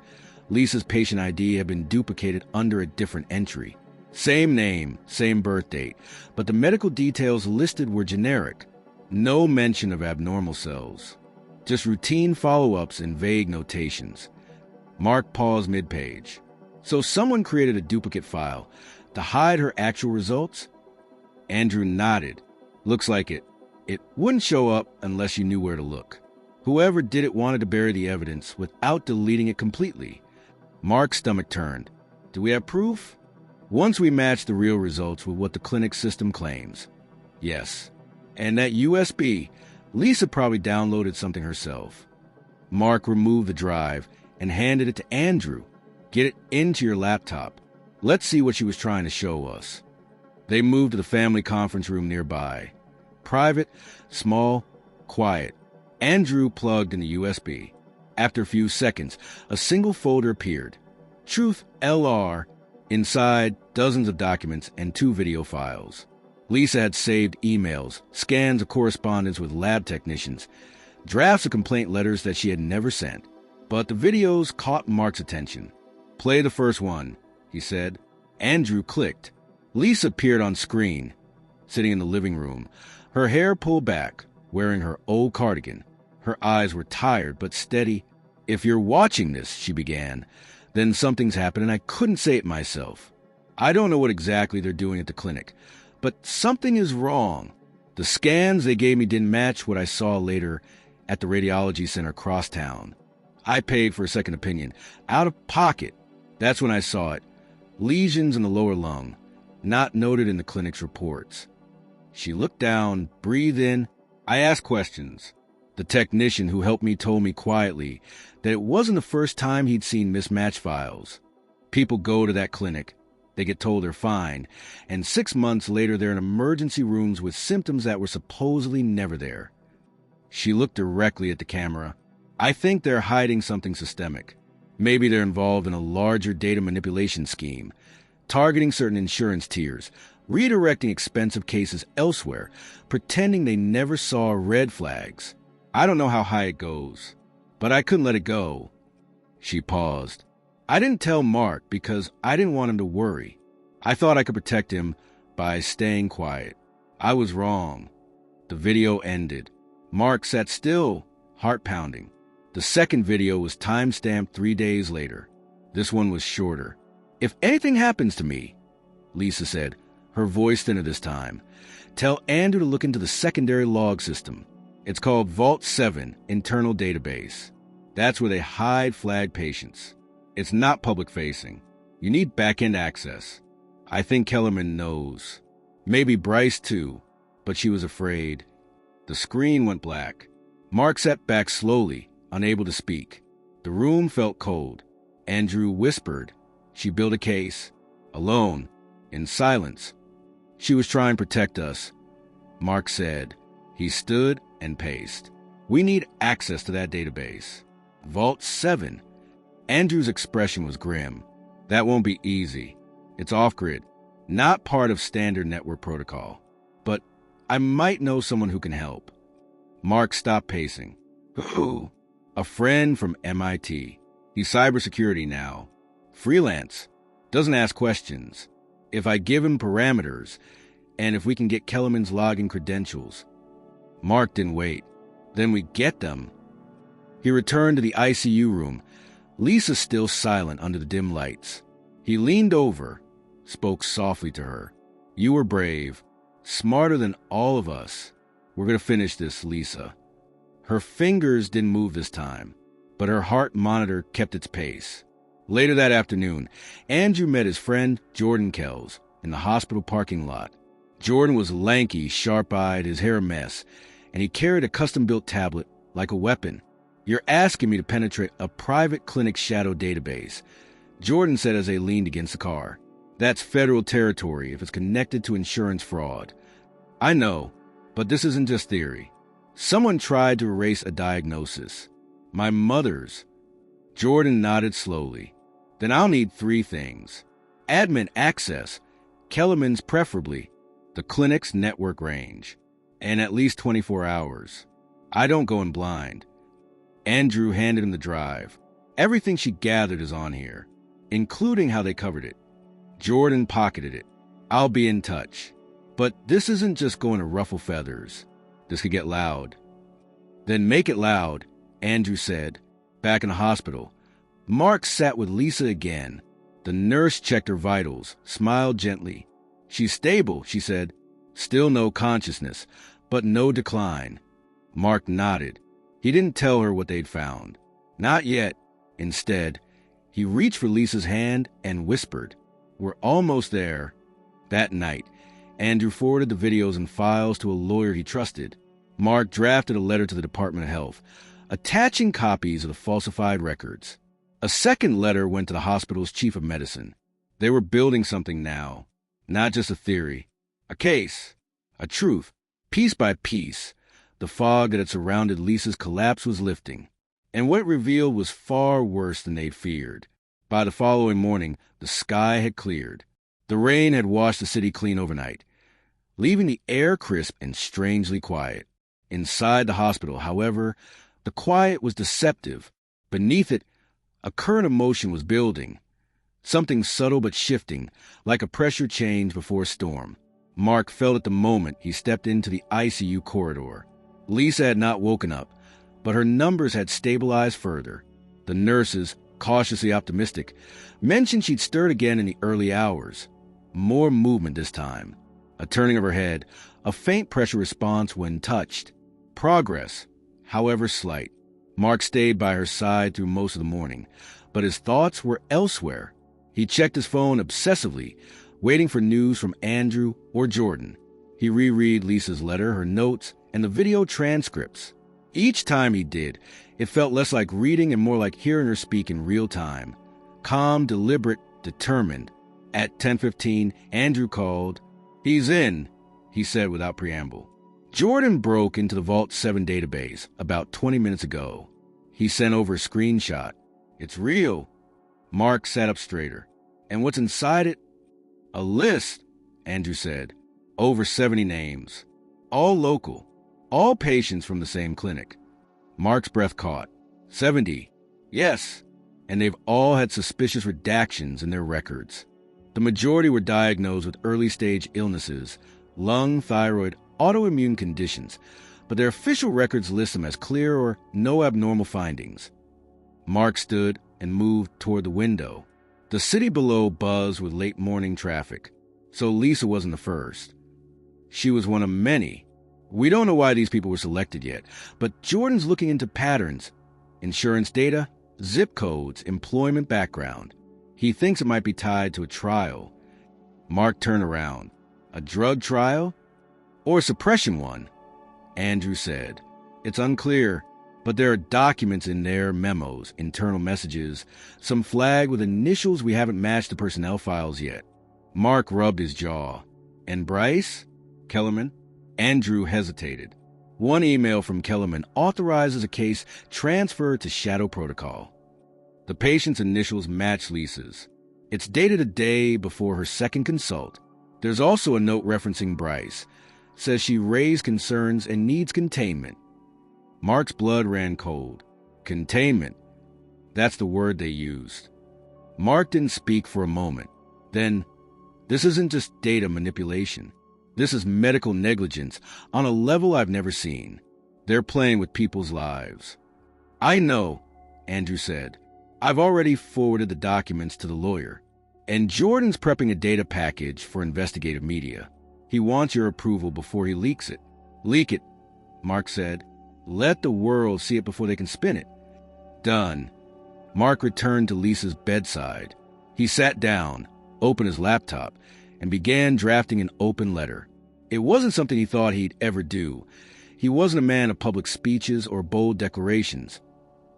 Lisa's patient ID had been duplicated under a different entry. Same name, same birth date, but the medical details listed were generic. No mention of abnormal cells. Just routine follow-ups and vague notations. Mark paused mid-page. "So someone created a duplicate file to hide her actual results?" Andrew nodded. "Looks like it. It wouldn't show up unless you knew where to look. Whoever did it wanted to bury the evidence without deleting it completely." Mark's stomach turned. "Do we have proof?" "Once we match the real results with what the clinic system claims. Yes. And that USB, Lisa probably downloaded something herself." Mark removed the drive and handed it to Andrew. "Get it into your laptop. Let's see what she was trying to show us." They moved to the family conference room nearby. Private, small, quiet. Andrew plugged in the USB. After a few seconds, a single folder appeared. Truth LR. Inside, dozens of documents and 2 video files. Lisa had saved emails, scans of correspondence with lab technicians, drafts of complaint letters that she had never sent. But the videos caught Mark's attention. "Play the first one," he said. Andrew clicked. Lisa appeared on screen, sitting in the living room, her hair pulled back, wearing her old cardigan. Her eyes were tired but steady. "If you're watching this," she began, "then something's happened and I couldn't say it myself. I don't know what exactly they're doing at the clinic, but something is wrong. The scans they gave me didn't match what I saw later at the radiology center across town. I paid for a second opinion, out of pocket. That's when I saw it. Lesions in the lower lung, not noted in the clinic's reports." She looked down, breathed in. I asked questions. The technician who helped me told me quietly that it wasn't the first time he'd seen mismatched files. People go to that clinic. They get told they're fine, and 6 months later they're in emergency rooms with symptoms that were supposedly never there. She looked directly at the camera. I think they're hiding something systemic. Maybe they're involved in a larger data manipulation scheme, targeting certain insurance tiers, redirecting expensive cases elsewhere, pretending they never saw red flags. I don't know how high it goes, but I couldn't let it go. She paused. I didn't tell Mark because I didn't want him to worry. I thought I could protect him by staying quiet. I was wrong. The video ended. Mark sat still, heart pounding. The second video was time-stamped 3 days later. This one was shorter. If anything happens to me, Lisa said, her voice thinner this time, tell Andrew to look into the secondary log system. It's called Vault 7 Internal Database. That's where they hide flagged patients. It's not public-facing. You need back-end access. I think Kellerman knows. Maybe Bryce too, but she was afraid. The screen went black. Mark sat back slowly, unable to speak. The room felt cold. Andrew whispered. She built a case. Alone. In silence. She was trying to protect us. Mark said. He stood and paced. We need access to that database. Vault 7. Andrew's expression was grim. That won't be easy. It's off-grid. Not part of standard network protocol. But I might know someone who can help. Mark stopped pacing. Who? A friend from MIT. He's cybersecurity now. Freelance. Doesn't ask questions. If I give him parameters, and if we can get Kellerman's login credentials. Mark didn't wait. Then we get them. He returned to the ICU room. Lisa still silent under the dim lights. He leaned over, spoke softly to her. You were brave. Smarter than all of us. We're going to finish this, Lisa. Her fingers didn't move this time, but her heart monitor kept its pace. Later that afternoon, Andrew met his friend Jordan Kells in the hospital parking lot. Jordan was lanky, sharp-eyed, his hair a mess, and he carried a custom-built tablet like a weapon. You're asking me to penetrate a private clinic shadow database, Jordan said as they leaned against the car. That's federal territory if it's connected to insurance fraud. I know, but this isn't just theory. Someone tried to erase a diagnosis. My mother's. Jordan nodded slowly. Then I'll need 3 things. Admin access, Kellerman's preferably, the clinic's network range, and at least 24 hours. I don't go in blind. Andrew handed him the drive. Everything she gathered is on here, including how they covered it. Jordan pocketed it. I'll be in touch. But this isn't just going to ruffle feathers. This could get loud. Then make it loud, Andrew said. Back in the hospital, Mark sat with Lisa again. The nurse checked her vitals, smiled gently. She's stable, she said. Still no consciousness, but no decline. Mark nodded. He didn't tell her what they'd found. Not yet. Instead, he reached for Lisa's hand and whispered, We're almost there. That night, Andrew forwarded the videos and files to a lawyer he trusted. Mark drafted a letter to the Department of Health, attaching copies of the falsified records. A second letter went to the hospital's chief of medicine. They were building something now, not just a theory, a case, a truth. Piece by piece, the fog that had surrounded Lisa's collapse was lifting, and what it revealed was far worse than they'd feared. By the following morning, the sky had cleared. The rain had washed the city clean overnight, leaving the air crisp and strangely quiet. Inside the hospital, however, the quiet was deceptive. Beneath it, a current of motion was building, something subtle but shifting, like a pressure change before a storm. Mark felt at the moment he stepped into the ICU corridor. Lisa had not woken up, but her numbers had stabilized further. The nurses, cautiously optimistic, mentioned she'd stirred again in the early hours. More movement this time. A turning of her head, a faint pressure response when touched. Progress, however slight. Mark stayed by her side through most of the morning, but his thoughts were elsewhere. He checked his phone obsessively, waiting for news from Andrew or Jordan. He reread Lisa's letter, her notes, and the video transcripts. Each time he did, it felt less like reading and more like hearing her speak in real time. Calm, deliberate, determined. At 10:15, Andrew called. "He's in," he said without preamble. Jordan broke into the Vault 7 database about 20 minutes ago. He sent over a screenshot. "It's real." Mark sat up straighter. "And what's inside it?" "A list," Andrew said. "Over 70 names. All local. All patients from the same clinic." Mark's breath caught. 70. Yes. And they've all had suspicious redactions in their records. The majority were diagnosed with early-stage illnesses, lung, thyroid, autoimmune conditions, but their official records list them as clear or no abnormal findings. Mark stood and moved toward the window. The city below buzzed with late-morning traffic, so Lisa wasn't the first. She was one of many. We don't know why these people were selected yet, but Jordan's looking into patterns, insurance data, zip codes, employment background. He thinks it might be tied to a trial. Mark turned around. "A drug trial? Or a suppression one?" Andrew said. "It's unclear, but there are documents in there, memos, internal messages, some flagged with initials we haven't matched the personnel files yet." Mark rubbed his jaw. "And Bryce? Kellerman?" Andrew hesitated. One email from Kellerman authorizes a case transferred to Shadow Protocol. The patient's initials match Lisa's. It's dated a day before her second consult. There's also a note referencing Bryce. Says she raised concerns and needs containment. Mark's blood ran cold. Containment. That's the word they used. Mark didn't speak for a moment. Then, this isn't just data manipulation. This is medical negligence on a level I've never seen. They're playing with people's lives. "I know," Andrew said. "I've already forwarded the documents to the lawyer. And Jordan's prepping a data package for investigative media. He wants your approval before he leaks it." "Leak it," Mark said. "Let the world see it before they can spin it." "Done." Mark returned to Lisa's bedside. He sat down, opened his laptop, and began drafting an open letter. It wasn't something he thought he'd ever do. He wasn't a man of public speeches or bold declarations.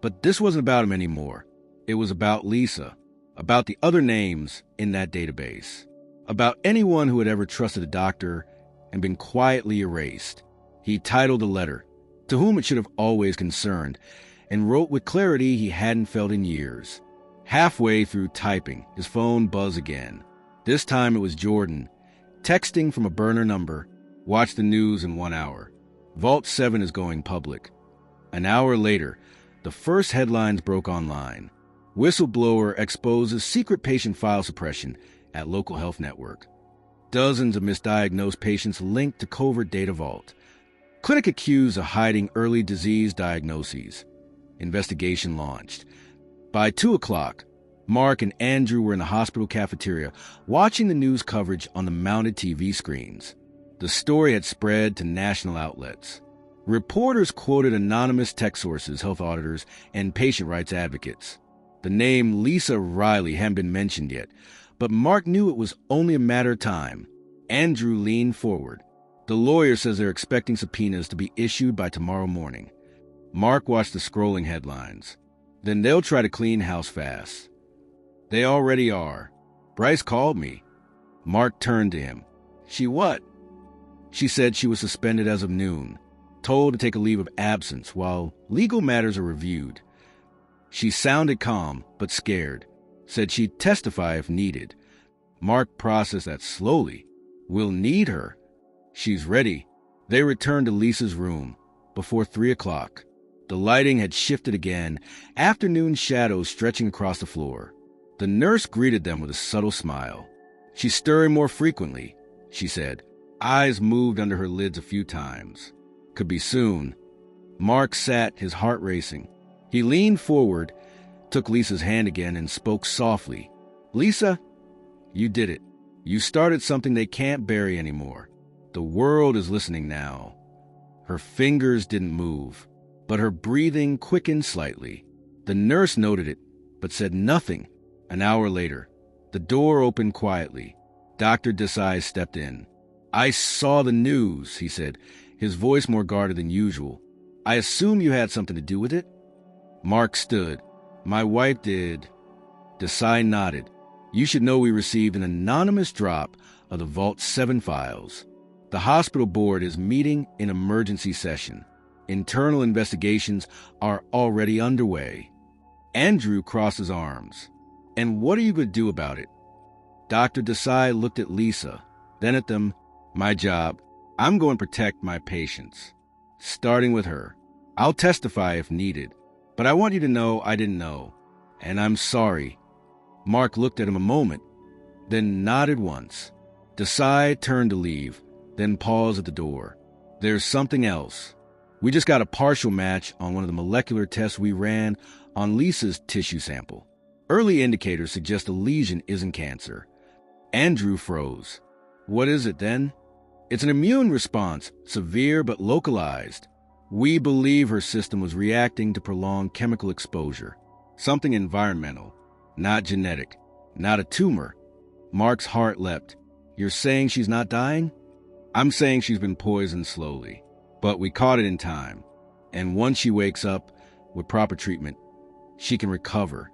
But this wasn't about him anymore. It was about Lisa, about the other names in that database, about anyone who had ever trusted a doctor and been quietly erased. He titled the letter, "To Whom It Should Have Always Concerned," and wrote with clarity he hadn't felt in years. Halfway through typing, his phone buzzed again. This time it was Jordan, texting from a burner number. "Watch the news in 1 hour. Vault 7 is going public." An hour later, the first headlines broke online. Whistleblower exposes secret patient file suppression at local health network. Dozens of misdiagnosed patients linked to covert data vault. Clinic accused of hiding early disease diagnoses. Investigation launched. By 2 o'clock, Mark and Andrew were in the hospital cafeteria watching the news coverage on the mounted TV screens. The story had spread to national outlets. Reporters quoted anonymous tech sources, health auditors, and patient rights advocates. The name Lisa Riley hadn't been mentioned yet, but Mark knew it was only a matter of time. Andrew leaned forward. "The lawyer says they're expecting subpoenas to be issued by tomorrow morning." Mark watched the scrolling headlines. "Then they'll try to clean house fast." "They already are. Bryce called me." Mark turned to him. "She what?" "She said she was suspended as of noon, told to take a leave of absence while legal matters are reviewed. She sounded calm, but scared. Said she'd testify if needed." Mark processed that slowly. "We'll need her." "She's ready." They returned to Lisa's room before 3 o'clock. The lighting had shifted again, afternoon shadows stretching across the floor. The nurse greeted them with a subtle smile. "She's stirring more frequently," she said. Eyes moved under her lids a few times. "Could be soon." Mark sat, his heart racing. He leaned forward, took Lisa's hand again, and spoke softly. "Lisa, you did it. You started something they can't bury anymore. The world is listening now." Her fingers didn't move, but her breathing quickened slightly. The nurse noted it, but said nothing. An hour later, the door opened quietly. Dr. Desai stepped in. "I saw the news," he said, his voice more guarded than usual. "I assume you had something to do with it?" Mark stood. "My wife did." Desai nodded. You should know we received an anonymous drop of the Vault 7 files. The hospital board is meeting in emergency session. Internal investigations are already underway. Andrew crossed his arms. And what are you going to do about it? Dr. Desai looked at Lisa, then at them. My job. I'm going to protect my patients. Starting with her. I'll testify if needed. But I want you to know I didn't know. And I'm sorry. Mark looked at him a moment, then nodded once. Desai turned to leave, then paused at the door. There's something else. We just got a partial match on one of the molecular tests we ran on Lisa's tissue sample. Early indicators suggest a lesion isn't cancer. Andrew froze. What is it then? It's an immune response, severe but localized. We believe her system was reacting to prolonged chemical exposure. Something environmental, not genetic, not a tumor. Mark's heart leapt. You're saying she's not dying? I'm saying she's been poisoned slowly. But we caught it in time. And once she wakes up, with proper treatment, she can recover.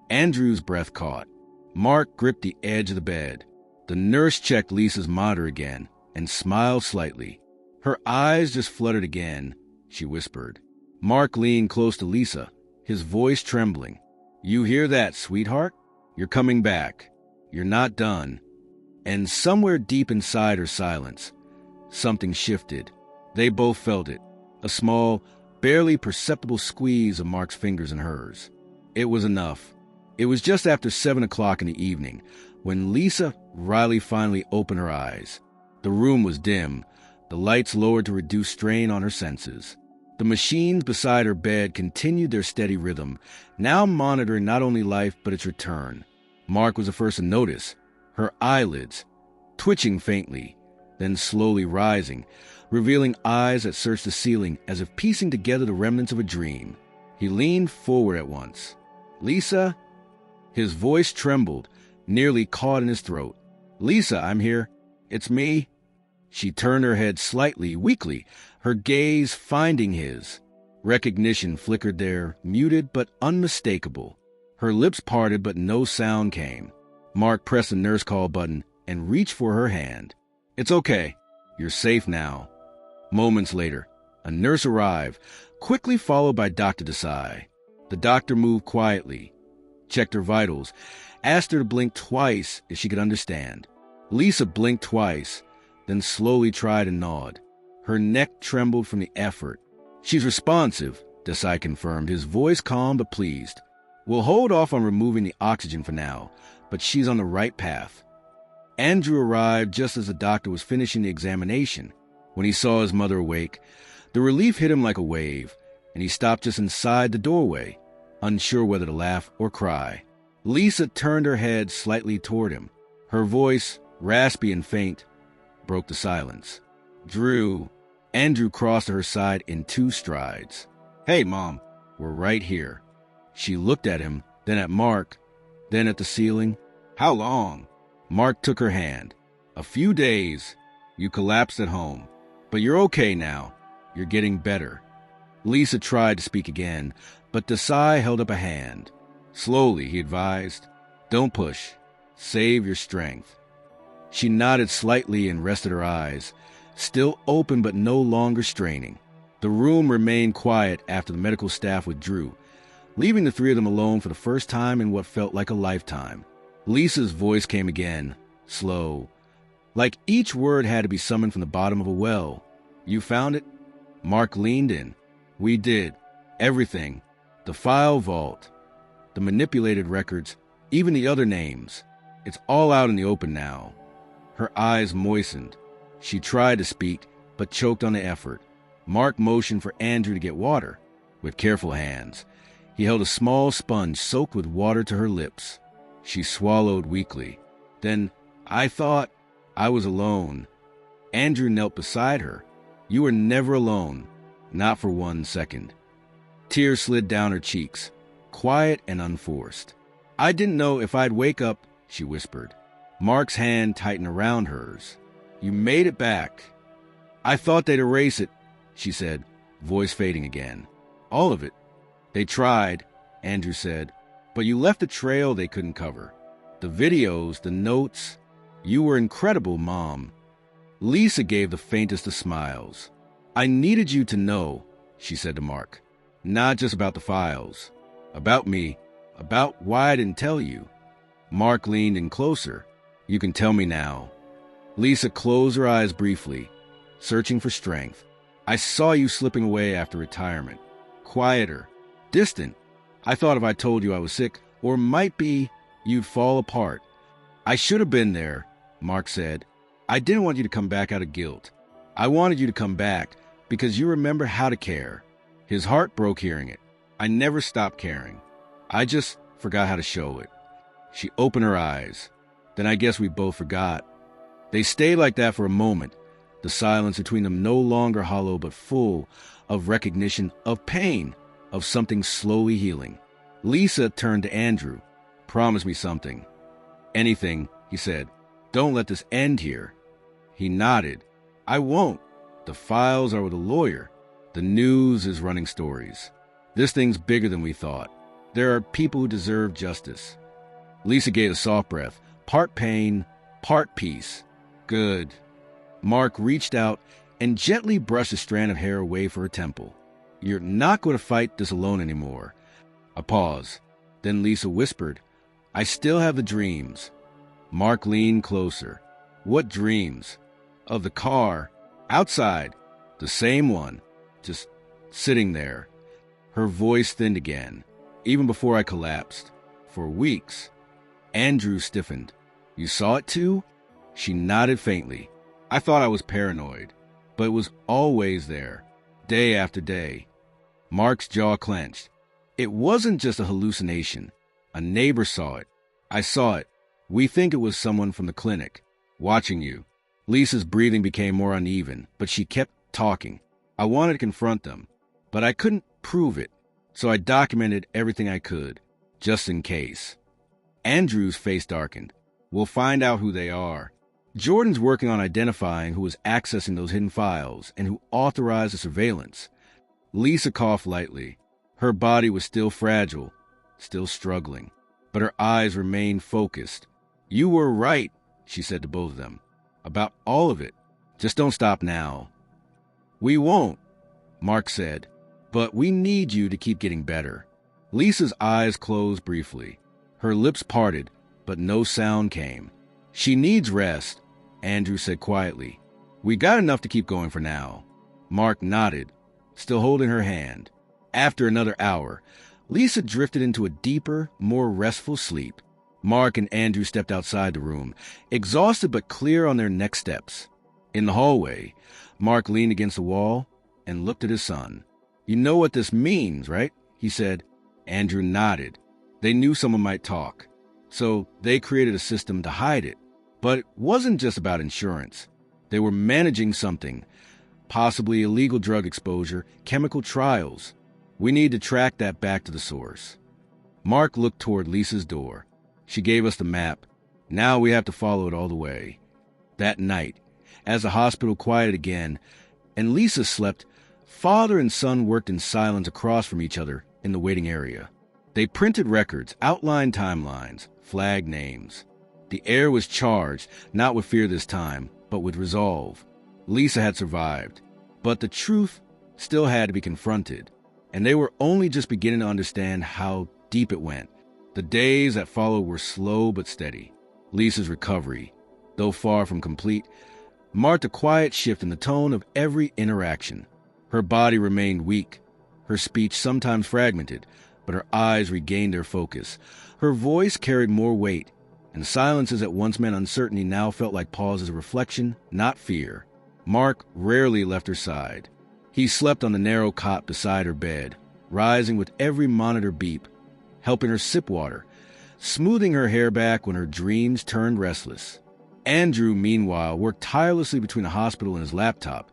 Andrew's breath caught. Mark gripped the edge of the bed. The nurse checked Lisa's monitor again and smiled slightly. Her eyes just fluttered again, she whispered. Mark leaned close to Lisa, his voice trembling. You hear that, sweetheart? You're coming back. You're not done. And somewhere deep inside her silence, something shifted. They both felt it. A small, barely perceptible squeeze of Mark's fingers in hers. It was enough. It was just after 7 o'clock in the evening when Lisa Riley finally opened her eyes. The room was dim, the lights lowered to reduce strain on her senses. The machines beside her bed continued their steady rhythm, now monitoring not only life but its return. Mark was the first to notice. Her eyelids, twitching faintly, then slowly rising, revealing eyes that searched the ceiling as if piecing together the remnants of a dream. He leaned forward at once. Lisa? His voice trembled, nearly caught in his throat. Lisa, I'm here. It's me. She turned her head slightly, weakly, her gaze finding his. Recognition flickered there, muted but unmistakable. Her lips parted but no sound came. Mark pressed the nurse call button and reached for her hand. It's okay. You're safe now. Moments later, a nurse arrived, quickly followed by Dr. Desai. The doctor moved quietly, checked her vitals, asked her to blink twice if she could understand. Lisa blinked twice, then slowly tried to nod. Her neck trembled from the effort. She's responsive, Desai confirmed, his voice calm but pleased. We'll hold off on removing the oxygen for now, but she's on the right path. Andrew arrived just as the doctor was finishing the examination. When he saw his mother awake, the relief hit him like a wave, and he stopped just inside the doorway, unsure whether to laugh or cry. Lisa turned her head slightly toward him. Her voice, raspy and faint, broke the silence. Drew. Andrew crossed to her side in 2 strides. Hey, Mom, we're right here. She looked at him, then at Mark, then at the ceiling. How long? Mark took her hand. A few days. You collapsed at home. But you're okay now. You're getting better. Lisa tried to speak again, but Desai held up a hand. Slowly, he advised. Don't push. Save your strength. She nodded slightly and rested her eyes, still open but no longer straining. The room remained quiet after the medical staff withdrew, leaving the 3 of them alone for the first time in what felt like a lifetime. Lisa's voice came again, slow, like each word had to be summoned from the bottom of a well. You found it? Mark leaned in. We did. Everything. The file vault. The manipulated records. Even the other names. It's all out in the open now. Her eyes moistened. She tried to speak, but choked on the effort. Mark motioned for Andrew to get water. With careful hands, he held a small sponge soaked with water to her lips. She swallowed weakly. Then, I thought I was alone. Andrew knelt beside her. You were never alone. Not for 1 second. Tears slid down her cheeks, quiet and unforced. I didn't know if I'd wake up, she whispered. Mark's hand tightened around hers. You made it back. I thought they'd erase it, she said, voice fading again. All of it. They tried, Andrew said, but you left a trail they couldn't cover. The videos, the notes. You were incredible, Mom. Lisa gave the faintest of smiles. I needed you to know, she said to Mark. Not just about the files. About me. About why I didn't tell you. Mark leaned in closer. You can tell me now. Lisa closed her eyes briefly, searching for strength. I saw you slipping away after retirement. Quieter. Distant. I thought if I told you I was sick, or might be, you'd fall apart. I should have been there, Mark said. I didn't want you to come back out of guilt. I wanted you to come back because you remember how to care. His heart broke hearing it. I never stopped caring. I just forgot how to show it. She opened her eyes. Then I guess we both forgot. They stayed like that for a moment, the silence between them no longer hollow but full of recognition, of pain, of something slowly healing. Lisa turned to Andrew. Promise me something. Anything, he said. Don't let this end here. He nodded. I won't. The files are with a lawyer. The news is running stories. This thing's bigger than we thought. There are people who deserve justice. Lisa gave a soft breath. Part pain, part peace. Good. Mark reached out and gently brushed a strand of hair away from her temple. You're not going to fight this alone anymore. A pause. Then Lisa whispered, I still have the dreams. Mark leaned closer. What dreams? Of the car. Outside. The same one. Just sitting there. Her voice thinned again, even before I collapsed. For weeks. Andrew stiffened. You saw it too? She nodded faintly. I thought I was paranoid, but it was always there, day after day. Mark's jaw clenched. It wasn't just a hallucination. A neighbor saw it. I saw it. We think it was someone from the clinic, watching you. Lisa's breathing became more uneven, but she kept talking. I wanted to confront them, but I couldn't prove it, so I documented everything I could, just in case. Andrew's face darkened. We'll find out who they are. Jordan's working on identifying who was accessing those hidden files and who authorized the surveillance. Lisa coughed lightly. Her body was still fragile, still struggling, but her eyes remained focused. You were right, she said to both of them, about all of it. Just don't stop now. We won't, Mark said, but we need you to keep getting better. Lisa's eyes closed briefly. Her lips parted, but no sound came. She needs rest, Andrew said quietly. We got enough to keep going for now. Mark nodded, still holding her hand. After another hour, Lisa drifted into a deeper, more restful sleep. Mark and Andrew stepped outside the room, exhausted but clear on their next steps. In the hallway, Mark leaned against the wall and looked at his son. You know what this means, right? He said. Andrew nodded. They knew someone might talk, so they created a system to hide it. But it wasn't just about insurance. They were managing something, possibly illegal drug exposure, chemical trials. We need to track that back to the source. Mark looked toward Lisa's door. She gave us the map. Now we have to follow it all the way. That night, as the hospital quieted again, and Lisa slept, father and son worked in silence across from each other in the waiting area. They printed records, outlined timelines, flagged names. The air was charged, not with fear this time, but with resolve. Lisa had survived, but the truth still had to be confronted, and they were only just beginning to understand how deep it went. The days that followed were slow but steady. Lisa's recovery, though far from complete, marked a quiet shift in the tone of every interaction. Her body remained weak, her speech sometimes fragmented, but her eyes regained their focus. Her voice carried more weight, and silences that once meant uncertainty now felt like pauses of reflection, not fear. Mark rarely left her side. He slept on the narrow cot beside her bed, rising with every monitor beep, helping her sip water, smoothing her hair back when her dreams turned restless. Andrew, meanwhile, worked tirelessly between the hospital and his laptop,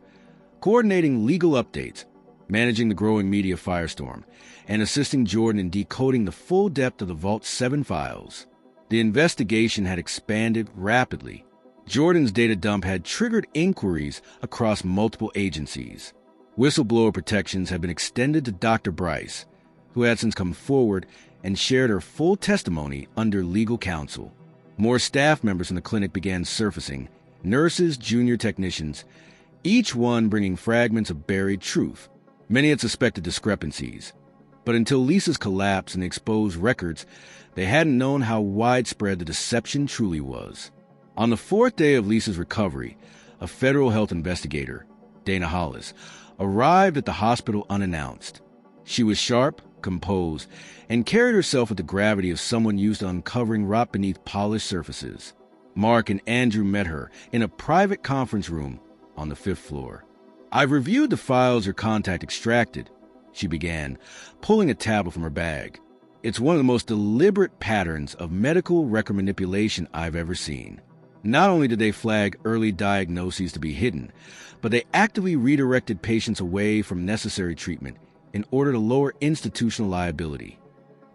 coordinating legal updates, managing the growing media firestorm, and assisting Jordan in decoding the full depth of the Vault 7 files. The investigation had expanded rapidly. Jordan's data dump had triggered inquiries across multiple agencies. Whistleblower protections had been extended to Dr. Bryce, who had since come forward and shared her full testimony under legal counsel. More staff members in the clinic began surfacing, nurses, junior technicians, each one bringing fragments of buried truth. Many had suspected discrepancies, but until Lisa's collapse and the exposed records, they hadn't known how widespread the deception truly was. On the fourth day of Lisa's recovery, a federal health investigator, Dana Hollis, arrived at the hospital unannounced. She was sharp, composed, and carried herself with the gravity of someone used to uncovering rot beneath polished surfaces. Mark and Andrew met her in a private conference room on the 5th floor. "I've reviewed the files your contact extracted," she began, pulling a tablet from her bag. "It's one of the most deliberate patterns of medical record manipulation I've ever seen. Not only did they flag early diagnoses to be hidden, but they actively redirected patients away from necessary treatment in order to lower institutional liability."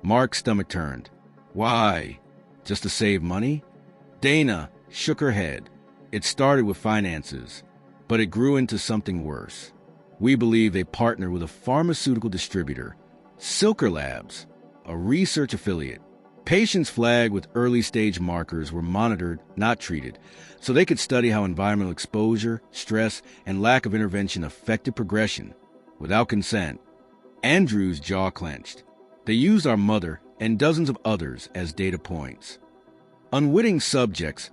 Mark's stomach turned. "Why? Just to save money?" Dana shook her head. "It started with finances, but it grew into something worse. We believe they partnered with a pharmaceutical distributor, Silker Labs, a research affiliate. Patients flagged with early-stage markers were monitored, not treated, so they could study how environmental exposure, stress, and lack of intervention affected progression. Without consent." Andrew's jaw clenched. "They used our mother and dozens of others as data points." "Unwitting subjects,"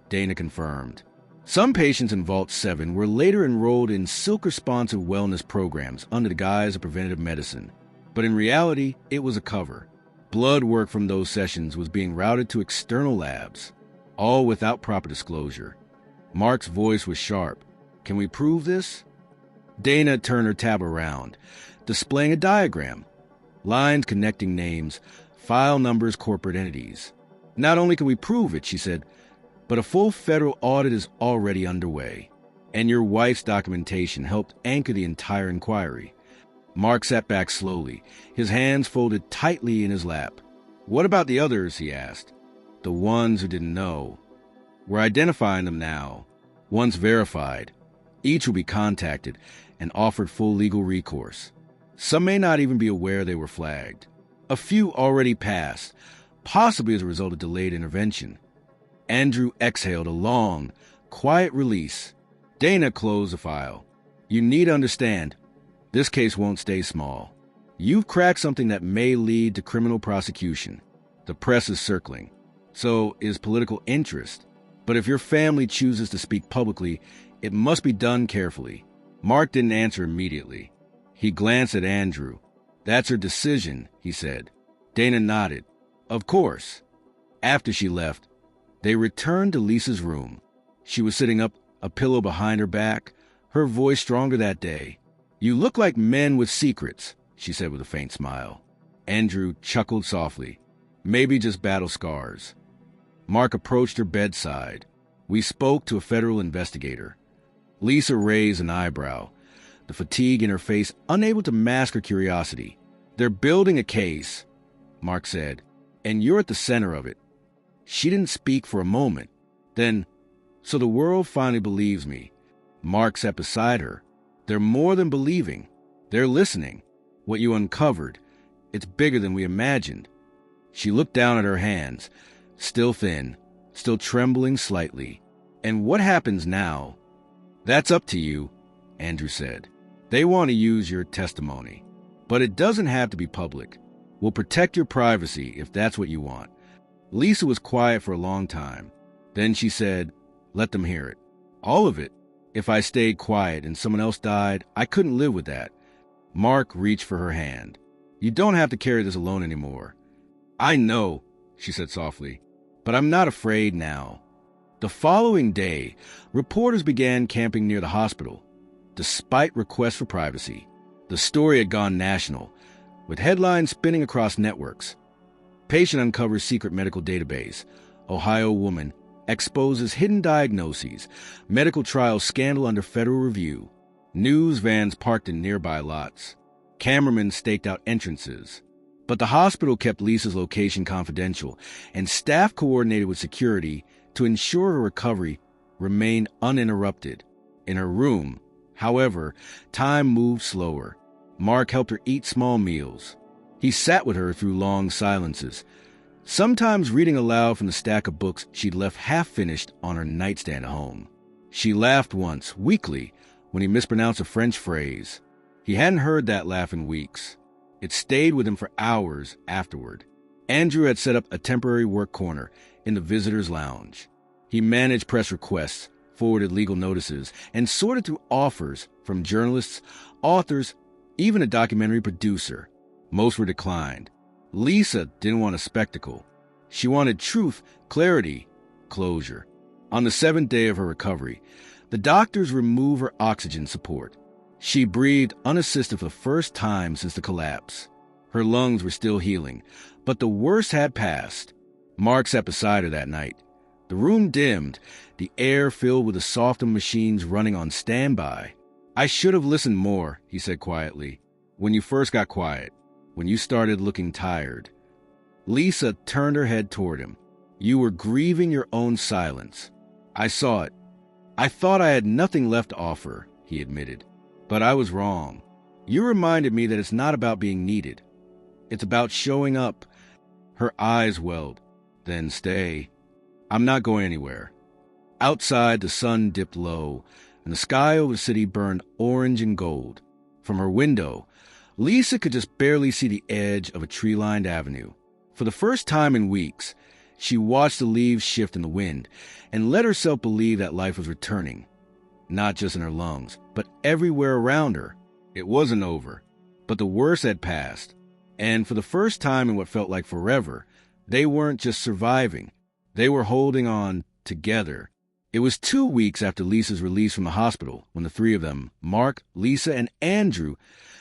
Dana confirmed. "Some patients in Vault 7 were later enrolled in Silker-sponsored wellness programs under the guise of preventative medicine. But in reality, it was a cover. Blood work from those sessions was being routed to external labs, all without proper disclosure." Mark's voice was sharp. "Can we prove this?" Dana turned her tab around, displaying a diagram. Lines connecting names, file numbers, corporate entities. "Not only can we prove it," she said, "but a full federal audit is already underway. And your wife's documentation helped anchor the entire inquiry." Mark sat back slowly, his hands folded tightly in his lap. "What about the others?" he asked. "The ones who didn't know. We're identifying them now. Once verified, each will be contacted and offered full legal recourse. Some may not even be aware they were flagged. A few already passed, possibly as a result of delayed intervention." Andrew exhaled a long, quiet release. Dana closed the file. "You need to understand, this case won't stay small. You've cracked something that may lead to criminal prosecution. The press is circling. So is political interest. But if your family chooses to speak publicly, it must be done carefully." Mark didn't answer immediately. He glanced at Andrew. "That's her decision," he said. Dana nodded. "Of course." After she left, they returned to Lisa's room. She was sitting up, a pillow behind her back, her voice stronger that day. "You look like men with secrets," she said with a faint smile. Andrew chuckled softly. "Maybe just battle scars." Mark approached her bedside. "We spoke to a federal investigator." Lisa raised an eyebrow, the fatigue in her face unable to mask her curiosity. "They're building a case," Mark said, "and you're at the center of it." She didn't speak for a moment. Then, "So the world finally believes me." Mark sat beside her. "They're more than believing. They're listening. What you uncovered, it's bigger than we imagined." She looked down at her hands, still thin, still trembling slightly. "And what happens now?" "That's up to you," Andrew said. "They want to use your testimony. But it doesn't have to be public. We'll protect your privacy if that's what you want." Lisa was quiet for a long time. Then she said, "Let them hear it. All of it. If I stayed quiet and someone else died, I couldn't live with that." Mark reached for her hand. "You don't have to carry this alone anymore." "I know," she said softly, "but I'm not afraid now." The following day, reporters began camping near the hospital. Despite requests for privacy, the story had gone national, with headlines spinning across networks. Patient uncovers secret medical database. Ohio woman exposes hidden diagnoses. Medical trial scandal under federal review. News vans parked in nearby lots. Cameramen staked out entrances. But the hospital kept Lisa's location confidential, and staff coordinated with security to ensure her recovery remained uninterrupted. In her room, however, time moved slower. Mark helped her eat small meals. He sat with her through long silences. sometimes reading aloud from the stack of books she'd left half-finished on her nightstand at home. She laughed once, weakly, when he mispronounced a French phrase. He hadn't heard that laugh in weeks. It stayed with him for hours afterward. Andrew had set up a temporary work corner in the visitors' lounge. He managed press requests, forwarded legal notices, and sorted through offers from journalists, authors, even a documentary producer. Most were declined. Lisa didn't want a spectacle. She wanted truth, clarity, closure. On the 7th day of her recovery, the doctors removed her oxygen support. She breathed unassisted for the first time since the collapse. Her lungs were still healing, but the worst had passed. Mark sat beside her that night. The room dimmed, the air filled with the softened machines running on standby. "I should have listened more," he said quietly. "When you first got quiet, when you started looking tired." Lisa turned her head toward him. "You were grieving your own silence. I saw it. I thought I had nothing left to offer," he admitted. "But I was wrong. You reminded me that it's not about being needed. It's about showing up." Her eyes welled. "Then stay. I'm not going anywhere." Outside, the sun dipped low, and the sky over the city burned orange and gold. From her window, Lisa could just barely see the edge of a tree-lined avenue. For the first time in weeks, she watched the leaves shift in the wind and let herself believe that life was returning, not just in her lungs, but everywhere around her. It wasn't over, but the worst had passed. And for the first time in what felt like forever, they weren't just surviving. They were holding on together. It was 2 weeks after Lisa's release from the hospital when the three of them, Mark, Lisa, and Andrew,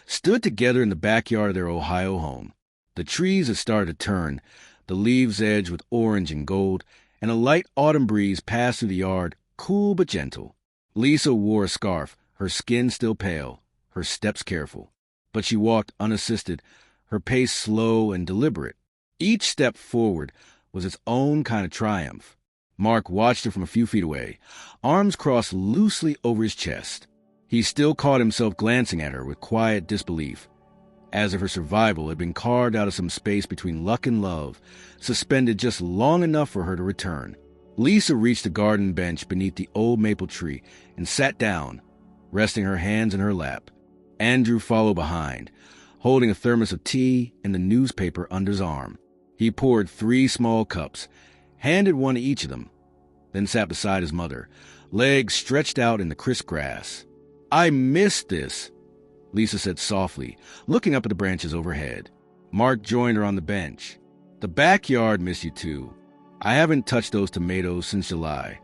stood together in the backyard of their Ohio home. The trees had started to turn, the leaves edged with orange and gold, and a light autumn breeze passed through the yard, cool but gentle. Lisa wore a scarf, her skin still pale, her steps careful. But she walked unassisted, her pace slow and deliberate. Each step forward was its own kind of triumph. Mark watched her from a few feet away, arms crossed loosely over his chest. He still caught himself glancing at her with quiet disbelief, as if her survival had been carved out of some space between luck and love, suspended just long enough for her to return. Lisa reached the garden bench beneath the old maple tree and sat down, resting her hands in her lap. Andrew followed behind, holding a thermos of tea and the newspaper under his arm. He poured 3 small cups, handed one to each of them, then sat beside his mother, legs stretched out in the crisp grass. "I missed this," Lisa said softly, looking up at the branches overhead. Mark joined her on the bench. "The backyard missed you too. I haven't touched those tomatoes since July.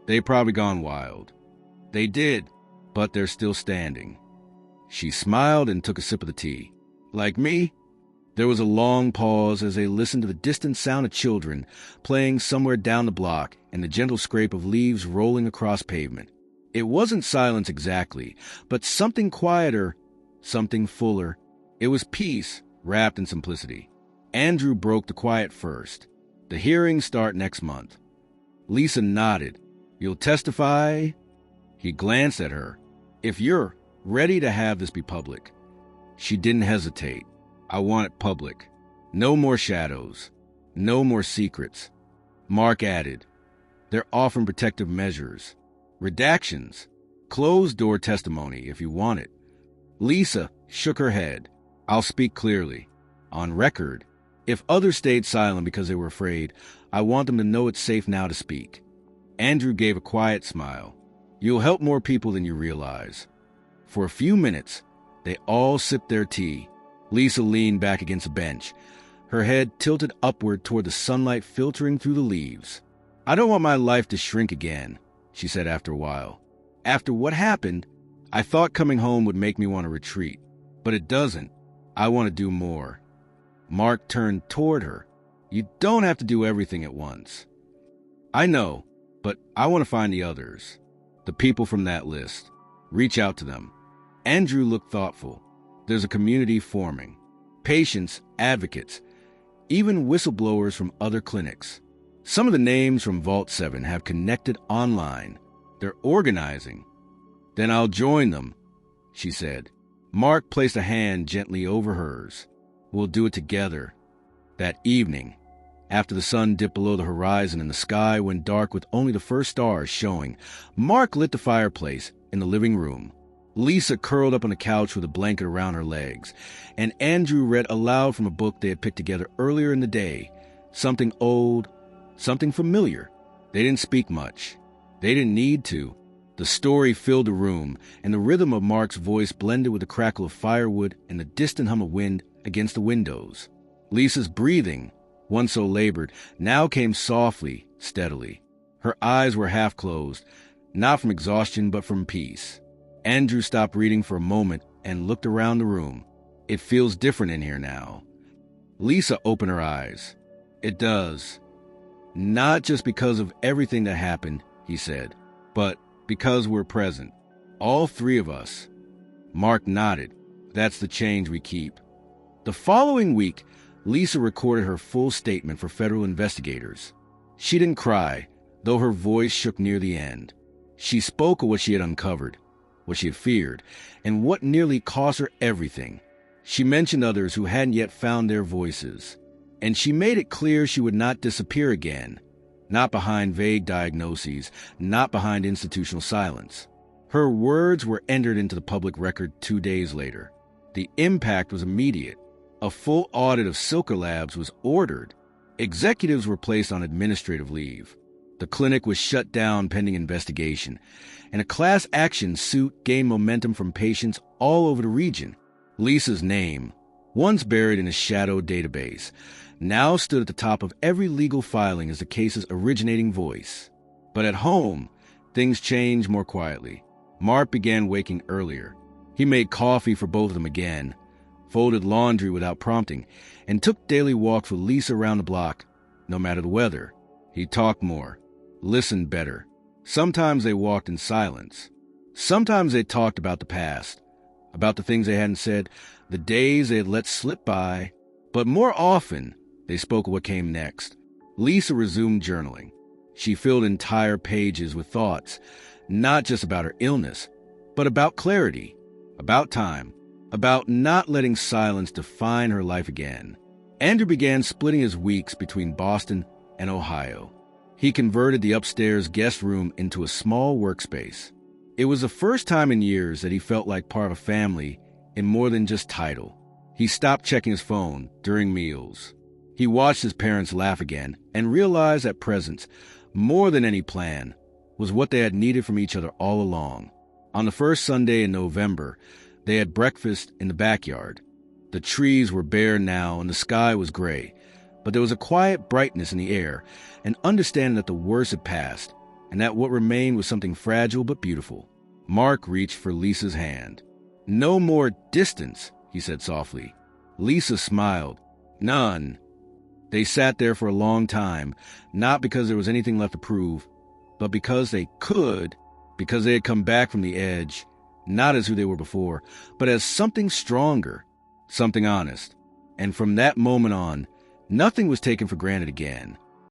They've probably gone wild." "They did, but they're still standing." She smiled and took a sip of the tea. "Like me?" There was a long pause as they listened to the distant sound of children playing somewhere down the block and the gentle scrape of leaves rolling across pavement. It wasn't silence exactly, but something quieter, something fuller. It was peace wrapped in simplicity. Andrew broke the quiet first. "The hearings start next month." Lisa nodded. "You'll testify?" He glanced at her. "If you're ready to have this be public." She didn't hesitate. "I want it public. No more shadows. No more secrets." Mark added, "They're often protective measures. Redactions. Closed-door testimony, if you want it." Lisa shook her head. "I'll speak clearly. On record. If others stayed silent because they were afraid, I want them to know it's safe now to speak." Andrew gave a quiet smile. "You'll help more people than you realize." For a few minutes, they all sipped their tea. Lisa leaned back against a bench, her head tilted upward toward the sunlight filtering through the leaves. "I don't want my life to shrink again," she said after a while. "After what happened, I thought coming home would make me want to retreat. But it doesn't. I want to do more." Mark turned toward her. "You don't have to do everything at once." "I know, but I want to find the others. The people from that list. Reach out to them." Andrew looked thoughtful. "There's a community forming. Patients, advocates, even whistleblowers from other clinics. Some of the names from Vault 7 have connected online. They're organizing." "Then I'll join them," she said. Mark placed a hand gently over hers. "We'll do it together." That evening, After the sun dipped below the horizon and the sky went dark with only the first stars showing, Mark lit the fireplace in the living room. Lisa curled up on the couch with a blanket around her legs, and Andrew read aloud from a book they had picked together earlier in the day. Something old, something familiar. They didn't speak much. They didn't need to. The story filled the room, and the rhythm of Mark's voice blended with the crackle of firewood and the distant hum of wind against the windows. Lisa's breathing, once so labored, now came softly, steadily. Her eyes were half closed, not from exhaustion but from peace. Andrew stopped reading for a moment and looked around the room. It feels different in here now. Lisa opened her eyes. It does. Not just because of everything that happened, he said, but because we're present. All three of us. Mark nodded. That's the change we keep. The following week, Lisa recorded her full statement for federal investigators. She didn't cry, though her voice shook near the end. She spoke of what she had uncovered, what she had feared, and what nearly cost her everything. She mentioned others who hadn't yet found their voices. And she made it clear she would not disappear again, not behind vague diagnoses, not behind institutional silence. Her words were entered into the public record 2 days later. The impact was immediate. A full audit of Silker Labs was ordered. Executives were placed on administrative leave. The clinic was shut down pending investigation, and a class action suit gained momentum from patients all over the region. Lisa's name, once buried in a shadowed database, now stood at the top of every legal filing as the case's originating voice. But at home, things changed more quietly. Mark began waking earlier. He made coffee for both of them again, folded laundry without prompting, and took daily walks with Lisa around the block, no matter the weather. He talked more, listened better. Sometimes they walked in silence. Sometimes they talked about the past, about the things they hadn't said, the days they had let slip by. But more often, they spoke of what came next. Lisa resumed journaling. She filled entire pages with thoughts, not just about her illness, but about clarity, about time, about not letting silence define her life again. Andrew began splitting his weeks between Boston and Ohio. He converted the upstairs guest room into a small workspace. It was the first time in years that he felt like part of a family in more than just title. He stopped checking his phone during meals. He watched his parents laugh again and realized that presence, more than any plan, was what they had needed from each other all along. On the first Sunday in November, they had breakfast in the backyard. The trees were bare now and the sky was gray, but there was a quiet brightness in the air, an understanding that the worst had passed, and that what remained was something fragile but beautiful. Mark reached for Lisa's hand. "No more distance," he said softly. Lisa smiled. "None." They sat there for a long time, not because there was anything left to prove, but because they could, because they had come back from the edge, not as who they were before, but as something stronger, something honest. And from that moment on, nothing was taken for granted again.